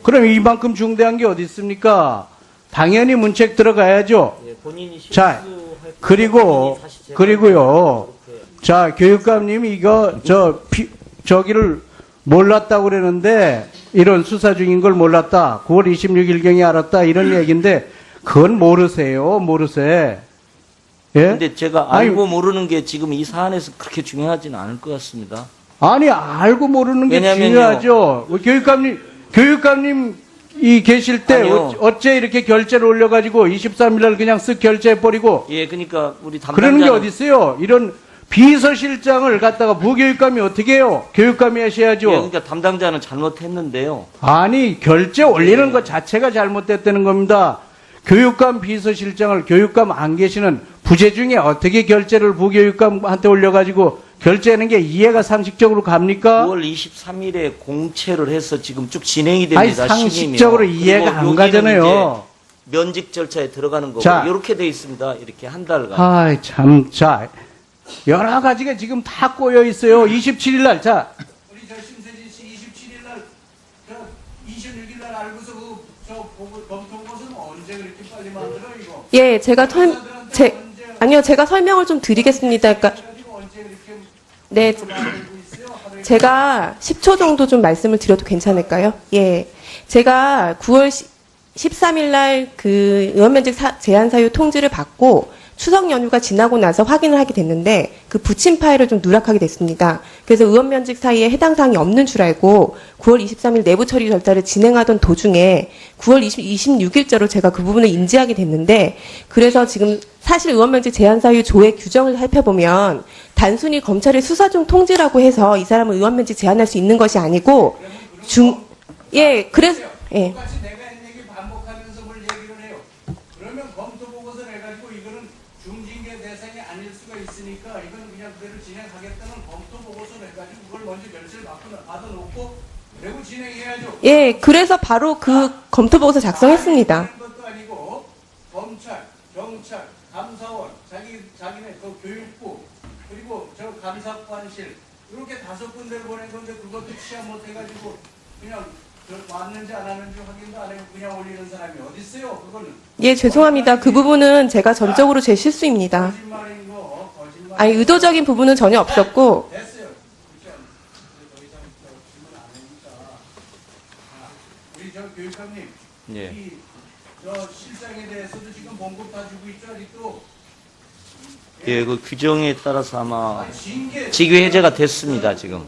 그럼 이만큼 중대한 게 어디 있습니까? 당연히 문책 들어가야죠. 자, 그리고요. 자, 교육감님이 이거 저기를 몰랐다고 그러는데 이런 수사 중인 걸 몰랐다. 9월 26일경에 알았다. 이런 얘기인데 그건 모르세요. 모르세. 예? 근데 제가 알고 모르는 게 지금 이 사안에서 그렇게 중요하지는 않을 것 같습니다. 아니 알고 모르는 게 왜냐면요. 중요하죠. 교육감님 이 계실 때 아니요. 어째 이렇게 결제를 올려가지고 23일날 그냥 쓱 결제해버리고 예, 그러니까 우리 그러는 게 담당자는 어디 있어요? 이런 비서실장을 갖다가 부교육감이 어떻게 해요? 교육감이 하셔야죠. 예, 그러니까 담당자는 잘못했는데요. 아니 결제 올리는 것 자체가 잘못됐다는 겁니다. 교육감 비서실장을 교육감 안 계시는 부재 중에 어떻게 결제를 부교육감한테 올려가지고 결제하는 게 이해가 상식적으로 갑니까? 9월 23일에 공채를 해서 지금 쭉 진행이 아니 됩니다. 상식적으로 시기면요. 이해가 그리고 안 여기는 가잖아요. 이제 면직 절차에 들어가는 거고 자. 이렇게 돼 있습니다. 이렇게 한 달간. 아이 참, 자 여러 가지가 지금 다 꼬여 있어요. 27일 날, 자 우리 저 심세진 씨 27일 날, 저 26일 날 알고서 저 보고 검토 것은 언제 그렇게 빨리 만들어 이거? 예, 제가 아니요, 제가 설명을 좀 드리겠습니다. 그러니까 네, 제가 10초 정도 좀 말씀을 드려도 괜찮을까요? 예, 제가 9월 13일 날 그 의원면직 제한 사유 통지를 받고 추석 연휴가 지나고 나서 확인을 하게 됐는데 그 붙인 파일을 좀 누락하게 됐습니다. 그래서 의원면직 사이에 해당 사항이 없는 줄 알고 9월 23일 내부 처리 절차를 진행하던 도중에 9월 26일자로 제가 그 부분을 인지하게 됐는데 그래서 지금 사실 의원면직 제한 사유 조회 규정을 살펴보면 단순히 검찰의 수사 중 통지라고 해서 이 사람을 의원면직 제한할 수 있는 것이 아니고 그래서 예. 예, 그래서 바로 그 검토 보고서 작성했습니다. 것도 아니고 검찰, 경찰, 감사원, 자기네 그 교육부 그리고 저 감사관실 이렇게 5군데를 보낸 건데 그것도 취합 못 해가지고 그냥 왔는지 안 왔는지 확인도 안 하고 그냥 올리는 사람이 어디 있어요? 그거는. 예, 죄송합니다. 그 부분은 제가 전적으로 제 실수입니다. 아니, 의도적인 부분은 전혀 없었고. 우리 저 교육감님, 예. 저 실상에 대해서도 지금 봉급 다 주고 있죠 아직도. 예, 그 규정에 따라서 아마 직위 해제가 됐습니다, 지금.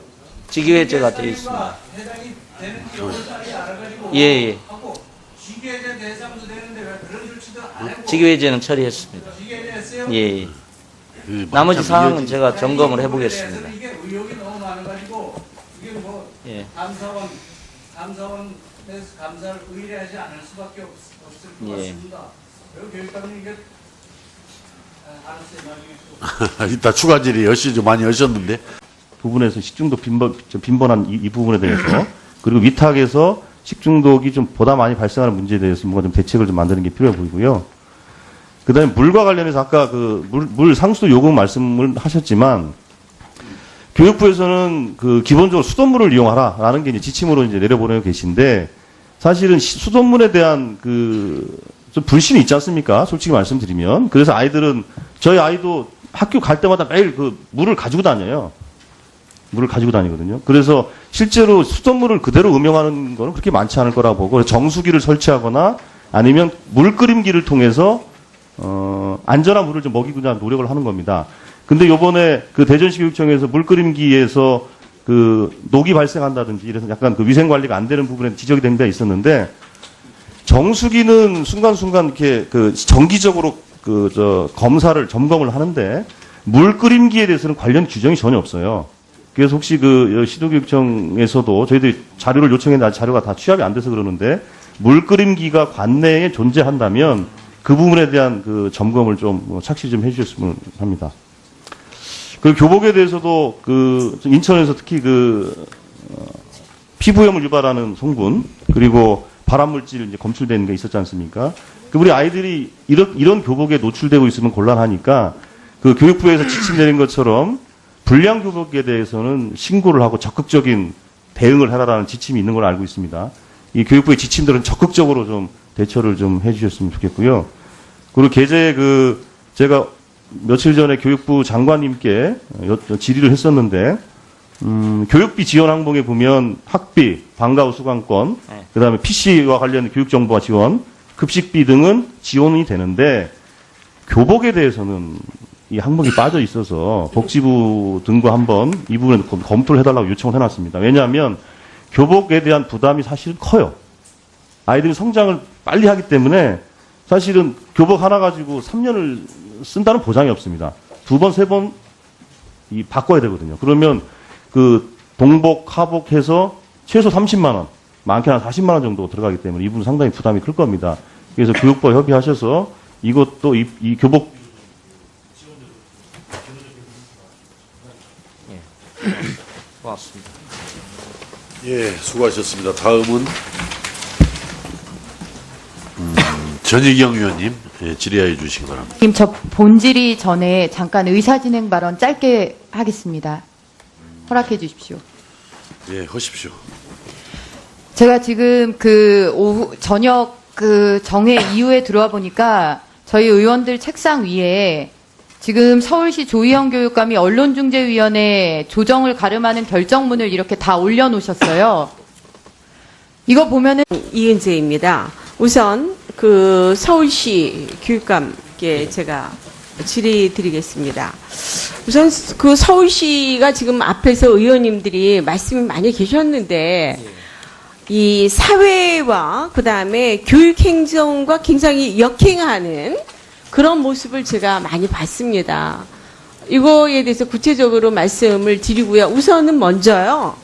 직위 해제가 되어 있습니다. 해당이 되는지 여러 사람이 알아가지고 예. 하고 직위해제 대상도 되는데 왜 그런 조치도 안 하고. 직위 해제는 처리했습니다. 직위해제했어요? 예. 나머지 사항은 제가 점검을 해보겠습니다. 이게 의혹이 너무 많아가지고 이게 뭐 예. 감사원에서 감사를 의뢰하지 않을 수밖에 없을 것 예. 같습니다. 여기 교육감님 이게 알았어요. 나중에 또. 이따 추가 질의 여시 좀 많이 하셨는데. 부분에서 식중독 빈번한 이 부분에 대해서 그리고 위탁에서 식중독이 좀 보다 많이 발생하는 문제에 대해서 뭔가 좀 대책을 좀 만드는 게 필요해 보이고요. 그다음에 물과 관련해서 아까 그 물 상수도 요금 말씀을 하셨지만 교육부에서는 그 기본적으로 수돗물을 이용하라라는 게 이제 지침으로 이제 내려보내고 계신데 사실은 수돗물에 대한 좀 불신이 있지 않습니까? 솔직히 말씀드리면. 그래서 저희 아이도 학교 갈 때마다 매일 그 물을 가지고 다녀요. 물을 가지고 다니거든요. 그래서 실제로 수돗물을 그대로 음용하는 거는 그렇게 많지 않을 거라고 보고 정수기를 설치하거나 아니면 물 끓임기를 통해서 안전한 물을 좀 먹이고자 노력을 하는 겁니다. 근데 요번에 그 대전시 교육청에서 물 끓임기에서 그 녹이 발생한다든지 이래서 약간 그 위생 관리가 안 되는 부분에 지적이 된 데 있었는데 정수기는 순간순간 이렇게 그 정기적으로 점검을 하는데 물 끓임기에 대해서는 관련 규정이 전혀 없어요. 그래서 혹시 그 시도교육청에서도 저희들이 자료를 요청했는데 아직 자료가 다 취합이 안 돼서 그러는데 물 끓임기가 관내에 존재한다면 그 부분에 대한 그 점검을 좀 착실히 좀 해주셨으면 합니다. 그 교복에 대해서도 그 인천에서 특히 피부염을 유발하는 성분 그리고 발암물질 이제 검출되는 게 있었지 않습니까? 우리 아이들이 이런 교복에 노출되고 있으면 곤란하니까 그 교육부에서 지침 내린 것처럼 불량 교복에 대해서는 신고를 하고 적극적인 대응을 해라라는 지침이 있는 걸로 알고 있습니다. 이 교육부의 지침들은 적극적으로 좀 대처를 좀 해주셨으면 좋겠고요. 그리고 제가 며칠 전에 교육부 장관님께 질의를 했었는데, 교육비 지원 항목에 보면 학비, 방과 후 수강권, 그 다음에 PC와 관련 교육정보와 지원, 급식비 등은 지원이 되는데, 교복에 대해서는 이 항목이 빠져 있어서 복지부 등과 한번 이 부분에 검토를 해달라고 요청을 해놨습니다. 왜냐하면 교복에 대한 부담이 사실은 커요. 아이들이 성장을 빨리 하기 때문에 사실은 교복 하나 가지고 3년을 쓴다는 보장이 없습니다. 2번, 3번 바꿔야 되거든요. 그러면 그 동복, 하복 해서 최소 30만 원, 많게는 40만 원 정도 들어가기 때문에 이분은 상당히 부담이 클 겁니다. 그래서 교육부와 협의하셔서 이것도 이 교복 고맙습니다. 예, 수고하셨습니다. 다음은 전희경 의원님 질의하여 주시기 바랍니다. 지금 저 본질이 전에 잠깐 의사진행 발언 짧게 하겠습니다. 허락해 주십시오. 예, 하십시오. 제가 지금 저녁 정회 이후에 들어와 보니까 저희 의원들 책상 위에 지금 서울시 조희영 교육감이 언론중재위원회 조정을 가름하는 결정문을 이렇게 다 올려놓으셨어요. 이거 보면은 이은재입니다. 우선 그 서울시 교육감께 제가 질의드리겠습니다. 우선 그 서울시가 지금 앞에서 의원님들이 말씀이 많이 계셨는데 이 사회와 그다음에 교육행정과 굉장히 역행하는 그런 모습을 제가 많이 봤습니다. 이거에 대해서 구체적으로 말씀을 드리고요. 우선은 먼저요.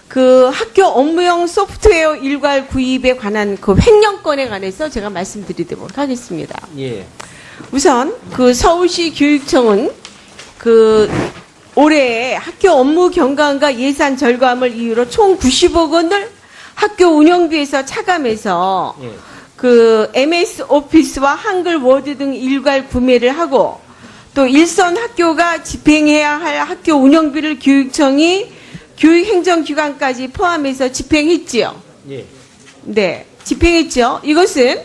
그 학교 업무용 소프트웨어 일괄 구입에 관한 그 횡령건에 관해서 제가 말씀드리도록 하겠습니다. 예. 우선 그 서울시 교육청은 그 올해 학교 업무 경감과 예산 절감을 이유로 총 90억 원을 학교 운영비에서 차감해서 그 MS 오피스와 한글 워드 등 일괄 구매를 하고 또 일선 학교가 집행해야 할 학교 운영비를 교육청이 교육행정기관까지 포함해서 집행했지요. 예. 네, 집행했죠. 이것은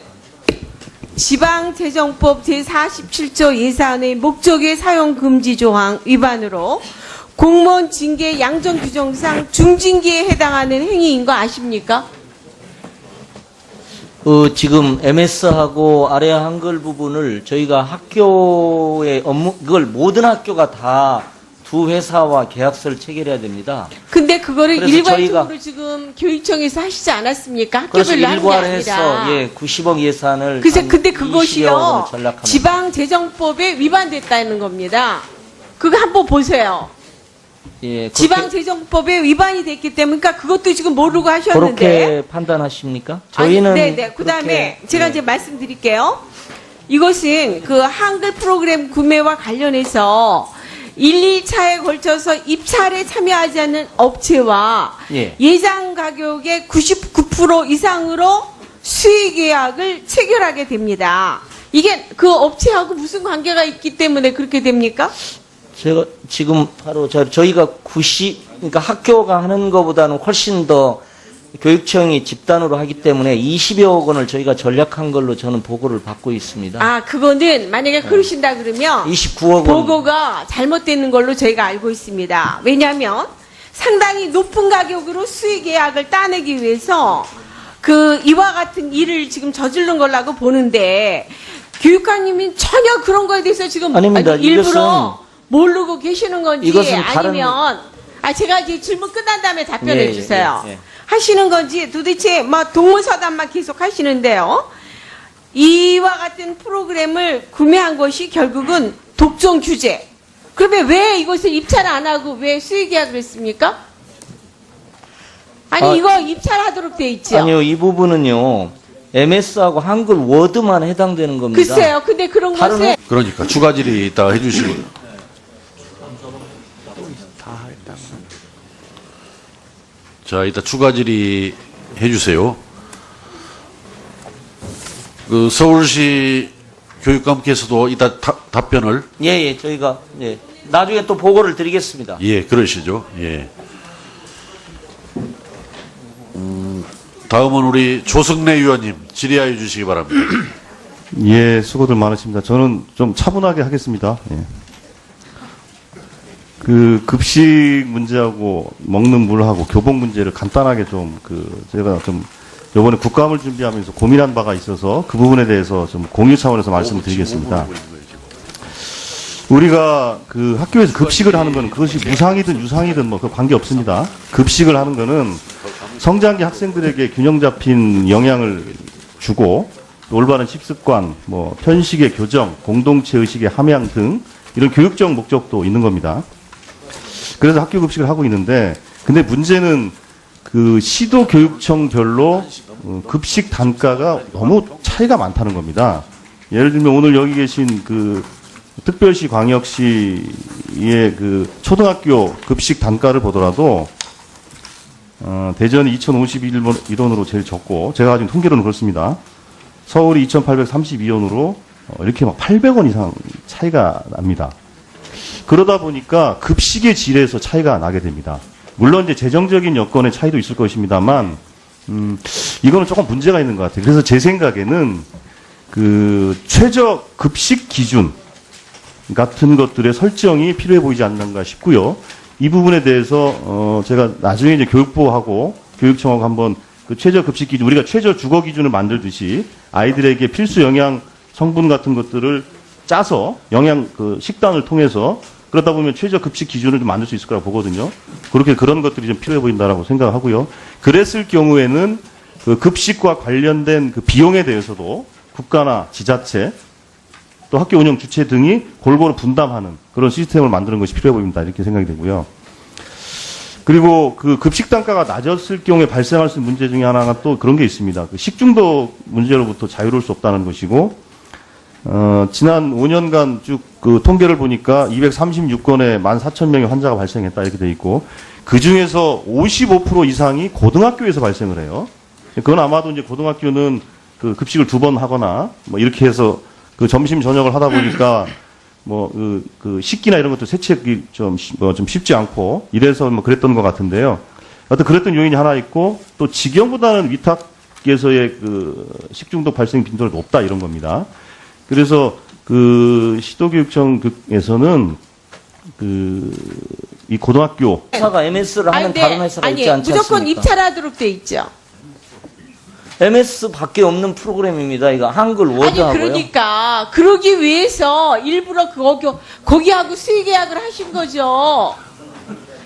지방재정법 제47조 예산의 목적의 사용 금지 조항 위반으로 공무원 징계 양정 규정상 중징계에 해당하는 행위인 거 아십니까? 지금 MS하고 아래 한글 부분을 저희가 학교의 업무, 그걸 모든 학교가 다 두 회사와 계약서를 체결해야 됩니다. 근데 그거를 그래서 일괄적으로 저희가 지금 교육청에서 하시지 않았습니까? 그래서 학교별로 하는 게 일괄해서 아니라. 90억 예산을 그래서 근데 20여 그것이요 억을 전락합니다. 지방재정법에 위반됐다는 겁니다. 그거 한번 보세요. 예, 그렇게, 지방재정법에 위반이 됐기 때문에 그러니까 그것도 지금 모르고 하셨는데. 그렇게 판단하십니까? 저희는 네네. 그다음에 그렇게, 제가 이제 말씀드릴게요. 이것은 그 한글 프로그램 구매와 관련해서 1, 2차에 걸쳐서 입찰에 참여하지 않는 업체와 예. 예상 가격의 99% 이상으로 수의 계약을 체결하게 됩니다. 이게 그 업체하고 무슨 관계가 있기 때문에 그렇게 됩니까? 제가 지금 바로 저희가 그러니까 학교가 하는 것보다는 훨씬 더 교육청이 집단으로 하기 때문에 20여 원을 저희가 전략한 걸로 저는 보고를 받고 있습니다. 아, 그거는 만약에 그러신다 그러면 29억 원. 보고가 잘못되는 걸로 저희가 알고 있습니다. 왜냐하면 상당히 높은 가격으로 수의 계약을 따내기 위해서 그 이와 같은 일을 지금 저지른 걸라고 보는데 교육관님이 전혀 그런 거에 대해서 지금 아닙니다. 일부러 모르고 계시는 건지 이것은 다른- 아니면 제가 이제 질문 끝난 다음에 답변해 예, 주세요. 예, 예. 하시는 건지 도대체 동문서답만 계속 하시는데요. 이와 같은 프로그램을 구매한 것이 결국은 독점 규제. 그러면 왜 이것을 입찰 안 하고 왜 수의 계약을 했습니까? 아니 이거 입찰하도록 돼 있죠. 아니요, 이 부분은요. MS하고 한글 워드만 해당되는 겁니다. 글쎄요. 근데 그런 다른 것에 그러니까 추가 질의 이따 해주시고. 자, 이따 추가 질의 해주세요. 그 서울시 교육감께서도 이따 답변을 예, 저희가 나중에 또 보고를 드리겠습니다. 예, 그러시죠. 예. 다음은 우리 조승래 의원님 질의하여 주시기 바랍니다. 예, 수고들 많으십니다. 저는 좀 차분하게 하겠습니다. 예. 그 급식 문제하고 먹는 물하고 교복 문제를 간단하게 제가 좀 이번에 국감을 준비하면서 고민한 바가 있어서 그 부분에 대해서 좀 공유 차원에서 말씀을 드리겠습니다. 우리가 그 학교에서 급식을 하는 거는 그것이 무상이든 유상이든 그 관계 없습니다. 급식을 하는 거는 성장기 학생들에게 균형 잡힌 영향을 주고 올바른 식습관, 편식의 교정, 공동체 의식의 함양 등 이런 교육적 목적도 있는 겁니다. 그래서 학교 급식을 하고 있는데, 근데 문제는 그 시도 교육청별로 급식 단가가 너무 차이가 많다는 겁니다. 예를 들면 오늘 여기 계신 그 특별시 광역시의 그 초등학교 급식 단가를 보더라도 대전이 2,051원으로 제일 적고, 제가 가진 통계로는 그렇습니다. 서울이 2,832원으로 이렇게 800원 이상 차이가 납니다. 그러다 보니까 급식의 질에서 차이가 나게 됩니다. 물론 이제 재정적인 여건의 차이도 있을 것입니다만, 이거는 조금 문제가 있는 것 같아요. 그래서 제 생각에는 그 최저 급식 기준, 같은 것들의 설정이 필요해 보이지 않는가 싶고요. 이 부분에 대해서 제가 나중에 이제 교육부하고 교육청하고 한번 그 최저 급식 기준, 우리가 최저 주거 기준을 만들듯이 아이들에게 필수 영양 성분 같은 것들을 짜서 영양 그 식단을 통해서 그러다 보면 최저 급식 기준을 좀 만들 수 있을 거라고 보거든요. 그런 것들이 좀 필요해 보인다라고 생각하고요. 그랬을 경우에는 그 급식과 관련된 그 비용에 대해서도 국가나 지자체 또 학교 운영 주체 등이 골고루 분담하는 그런 시스템을 만드는 것이 필요해 보입니다. 이렇게 생각이 되고요. 그리고 그 급식 단가가 낮았을 경우에 발생할 수 있는 문제 중에 하나가 또 그런 게 있습니다. 그 식중독 문제로부터 자유로울 수 없다는 것이고, 지난 5년간 쭉 그 통계를 보니까 236건의 14,000명의 환자가 발생했다 이렇게 돼 있고, 그 중에서 55% 이상이 고등학교에서 발생을 해요. 그건 아마도 이제 고등학교는 그 급식을 2번 하거나 뭐 이렇게 해서 그 점심 저녁을 하다 보니까 그 식기나 이런 것도 세척이 좀 쉽지 않고 이래서 뭐 그랬던 것 같은데요. 어떤 그랬던 요인이 하나 있고 또 직영보다는 위탁에서의 그 식중독 발생 빈도가 높다 이런 겁니다. 그래서 그 시도교육청에서는 이 고등학교 회사가 MS를 하는 다른 회사가 있지 않지 무조건 않습니까? 입찰하도록 돼 있죠. MS밖에 없는 프로그램입니다. 이거 한글 워드하고요. 아니 그러니까 그러기 위해서 일부러 거기하고 수의 계약을 하신 거죠.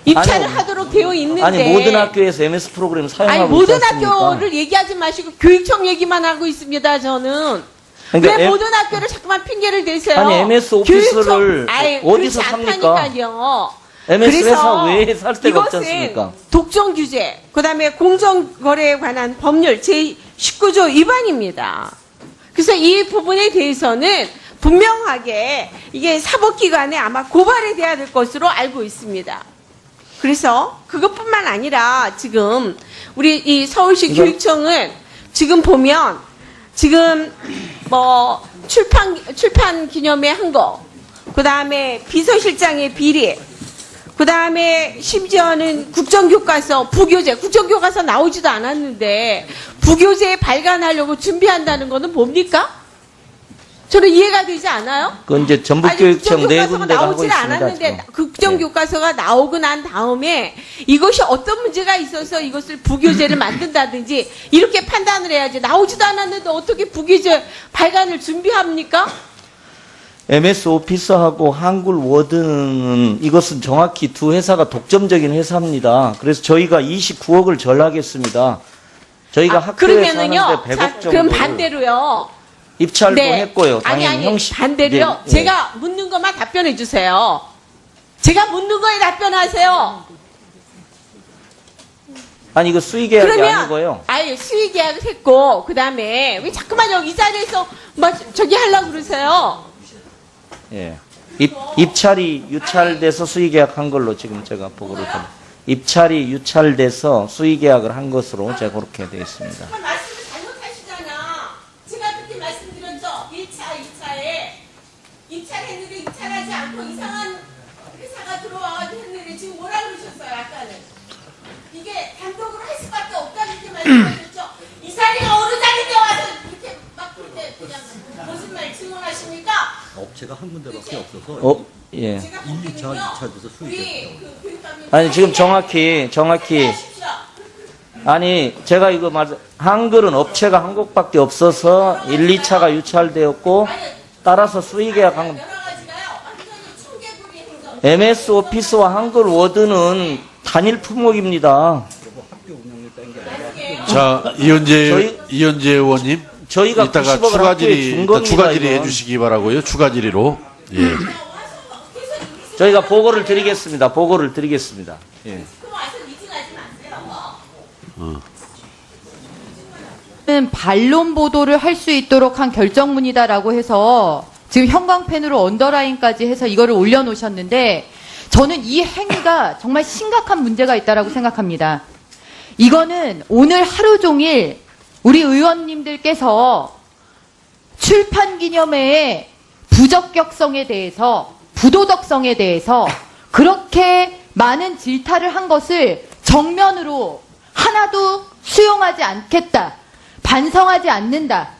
입찰을 아니, 하도록 되어 있는데. 아니 모든 학교에서 MS 프로그램 사용하고 아니 모든 있지 않습니까? 학교를 얘기하지 마시고 교육청 얘기만 하고 있습니다. 저는. 그러니까 왜 모든 학교를 자꾸만 핑계를 대세요? 아니 MS 오피스를 어디서 그렇지 삽니까? 않다니까요. MS 그래서 회사 외에 살 데가 없지 이것은 않습니까? 독점 규제, 그다음에 공정거래에 관한 법률 제19조 위반입니다. 그래서 이 부분에 대해서는 분명하게 이게 사법기관에 아마 고발이 돼야 될 것으로 알고 있습니다. 그래서 그것뿐만 아니라 지금 우리 이 서울시 교육청은 지금 보면 지금 뭐 출판 기념회 한 거, 그다음에 비서실장의 비리, 그다음에 심지어는 국정교과서 부교재, 국정교과서 나오지도 않았는데 부교재 발간하려고 준비한다는 거는 뭡니까? 저는 이해가 되지 않아요? 그건 이제 전북교육청 네 군데가 하고 나오질 있습니다. 않았는데 지금. 국정교과서가 나오고 난 다음에 이것이 어떤 문제가 있어서 이것을 부교재를 만든다든지 이렇게 판단을 해야지. 나오지도 않았는데 어떻게 부교재 발간을 준비합니까? MS 오피스하고 한글 워드는 이것은 정확히 두 회사가 독점적인 회사입니다. 그래서 저희가 29억을 전락했습니다. 저희가 학교에서 하는데 100억 정도 그럼 반대로요. 입찰도 했고요. 당연히 아니 형식 반대로요. 네, 제가 묻는 것만 답변해 주세요. 제가 묻는 거에 답변하세요. 아니 이거 수의 계약이 그러면 아니고요. 아예 수의 계약을 했고 그다음에 왜 자꾸만 여기 이 자리에서 막 저기 하려고 그러세요? 예. 입찰이 유찰돼서 수의 계약한 걸로 지금 제가 보고를 드립니다. 입찰이 유찰돼서 수의 계약을 한 것으로 제가 그렇게 되어 있습니다. 말씀을 잘못하시잖아. 제가 그렇게 말씀드렸죠. 1차, 2차에 입찰했는데 입찰하지 않고 이상한 회사가 들어와가지고 했는데 지금 뭐라 그러셨어요? 아까는 이게 단독으로 할 수밖에 없다 이렇게 말씀하셨죠. 이 자리가 어느 자리에 와서 이렇게 막 그렇게 그냥 거짓말 증언하십니까? 업체가 한 군데밖에 없어서 예. 1, 2차, 2차 돼서 수익이 아니 지금 정확히 아니 제가 이거 한글은 업체가 한 곳밖에 없어서 1, 2차가 유찰되었고 따라서 수의 계약한 겁니다. MS 오피스와 한글 워드는 단일 품목입니다. 자, 이현재 의원님. 저희가 이따가 90억을 추가 학교에 준 겁니다, 추가 질의 이건. 해주시기 바라고요. 추가 질의로. 예. 저희가 보고를 드리겠습니다. 보고를 드리겠습니다. 예. 반론 보도를 할 수 있도록 한 결정문이다라고 해서 지금 형광펜으로 언더라인까지 해서 이거를 올려놓으셨는데 저는 이 행위가 정말 심각한 문제가 있다라고 생각합니다. 이거는 오늘 하루 종일 우리 의원님들께서 출판 기념회의 부적격성에 대해서 부도덕성에 대해서 그렇게 많은 질타를 한 것을 정면으로 하나도 수용하지 않겠다. 반성하지 않는다.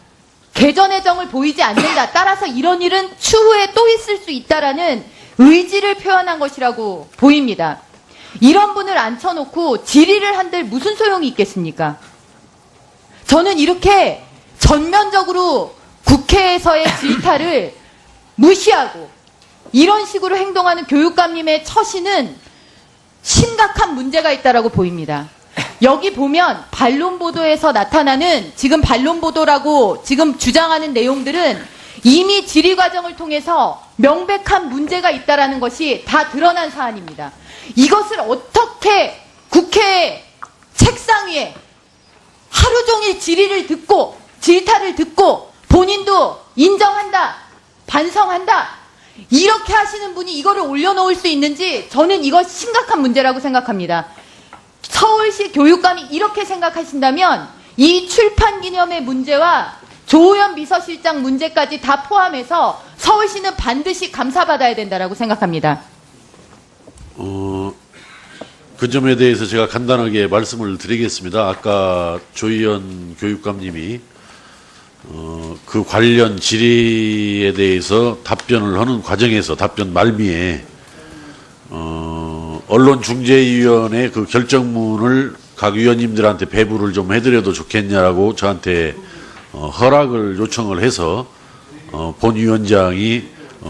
개전의 정을 보이지 않는다. 따라서 이런 일은 추후에 또 있을 수 있다라는 의지를 표현한 것이라고 보입니다. 이런 분을 앉혀놓고 질의를 한들 무슨 소용이 있겠습니까? 저는 이렇게 전면적으로 국회에서의 질타를 무시하고 이런 식으로 행동하는 교육감님의 처신은 심각한 문제가 있다라고 보입니다. 여기 보면 반론보도에서 나타나는 지금 반론보도라고 지금 주장하는 내용들은 이미 질의 과정을 통해서 명백한 문제가 있다라는 것이 다 드러난 사안입니다. 이것을 어떻게 국회 책상 위에 하루 종일 질의를 듣고 질타를 듣고 본인도 인정한다, 반성한다 이렇게 하시는 분이 이거를 올려놓을 수 있는지 저는 이거 심각한 문제라고 생각합니다. 서울시 교육감이 이렇게 생각하신다면 이 출판 기념의 문제와 조호연 비서실장 문제까지 다 포함해서 서울시는 반드시 감사받아야 된다라고 생각합니다. 그 점에 대해서 제가 간단하게 말씀을 드리겠습니다. 아까 조희연 교육감님이 그 관련 질의에 대해서 답변을 하는 과정에서 답변 말미에 언론중재위원회 그 결정문을 각 위원님들한테 배부를 좀 해드려도 좋겠냐라고 저한테 허락을 요청을 해서 본 위원장이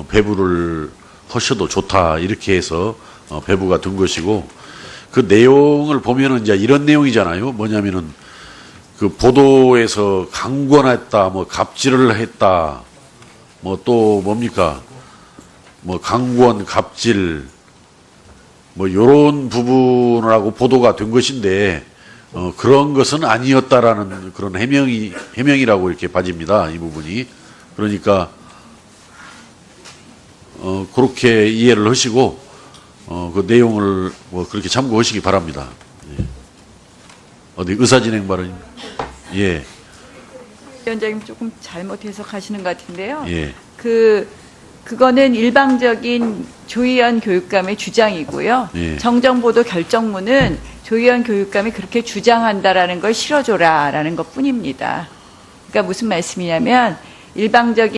배부를 하셔도 좋다 이렇게 해서 배부가 된 것이고 그 내용을 보면은 이제 이런 내용이잖아요. 뭐냐면은 그 보도에서 강권했다, 뭐 갑질을 했다, 뭐 또 뭡니까, 뭐 강권, 갑질, 뭐 요런 부분을 하고 보도가 된 것인데 그런 것은 아니었다라는 그런 해명이라고 이렇게 봐집니다. 이 부분이. 그러니까 그렇게 이해를 하시고 그 내용을 뭐 그렇게 참고하시기 바랍니다. 예. 어디 의사진행 발언? 예. 위원장님 조금 잘못 해석하시는 것 같은데요. 예. 그거는 일방적인 조희연 교육감의 주장이고요. 예. 정정보도 결정문은 조희연 교육감이 그렇게 주장한다라는 걸 실어줘라라는 것 뿐입니다. 그러니까 무슨 말씀이냐면 일방적인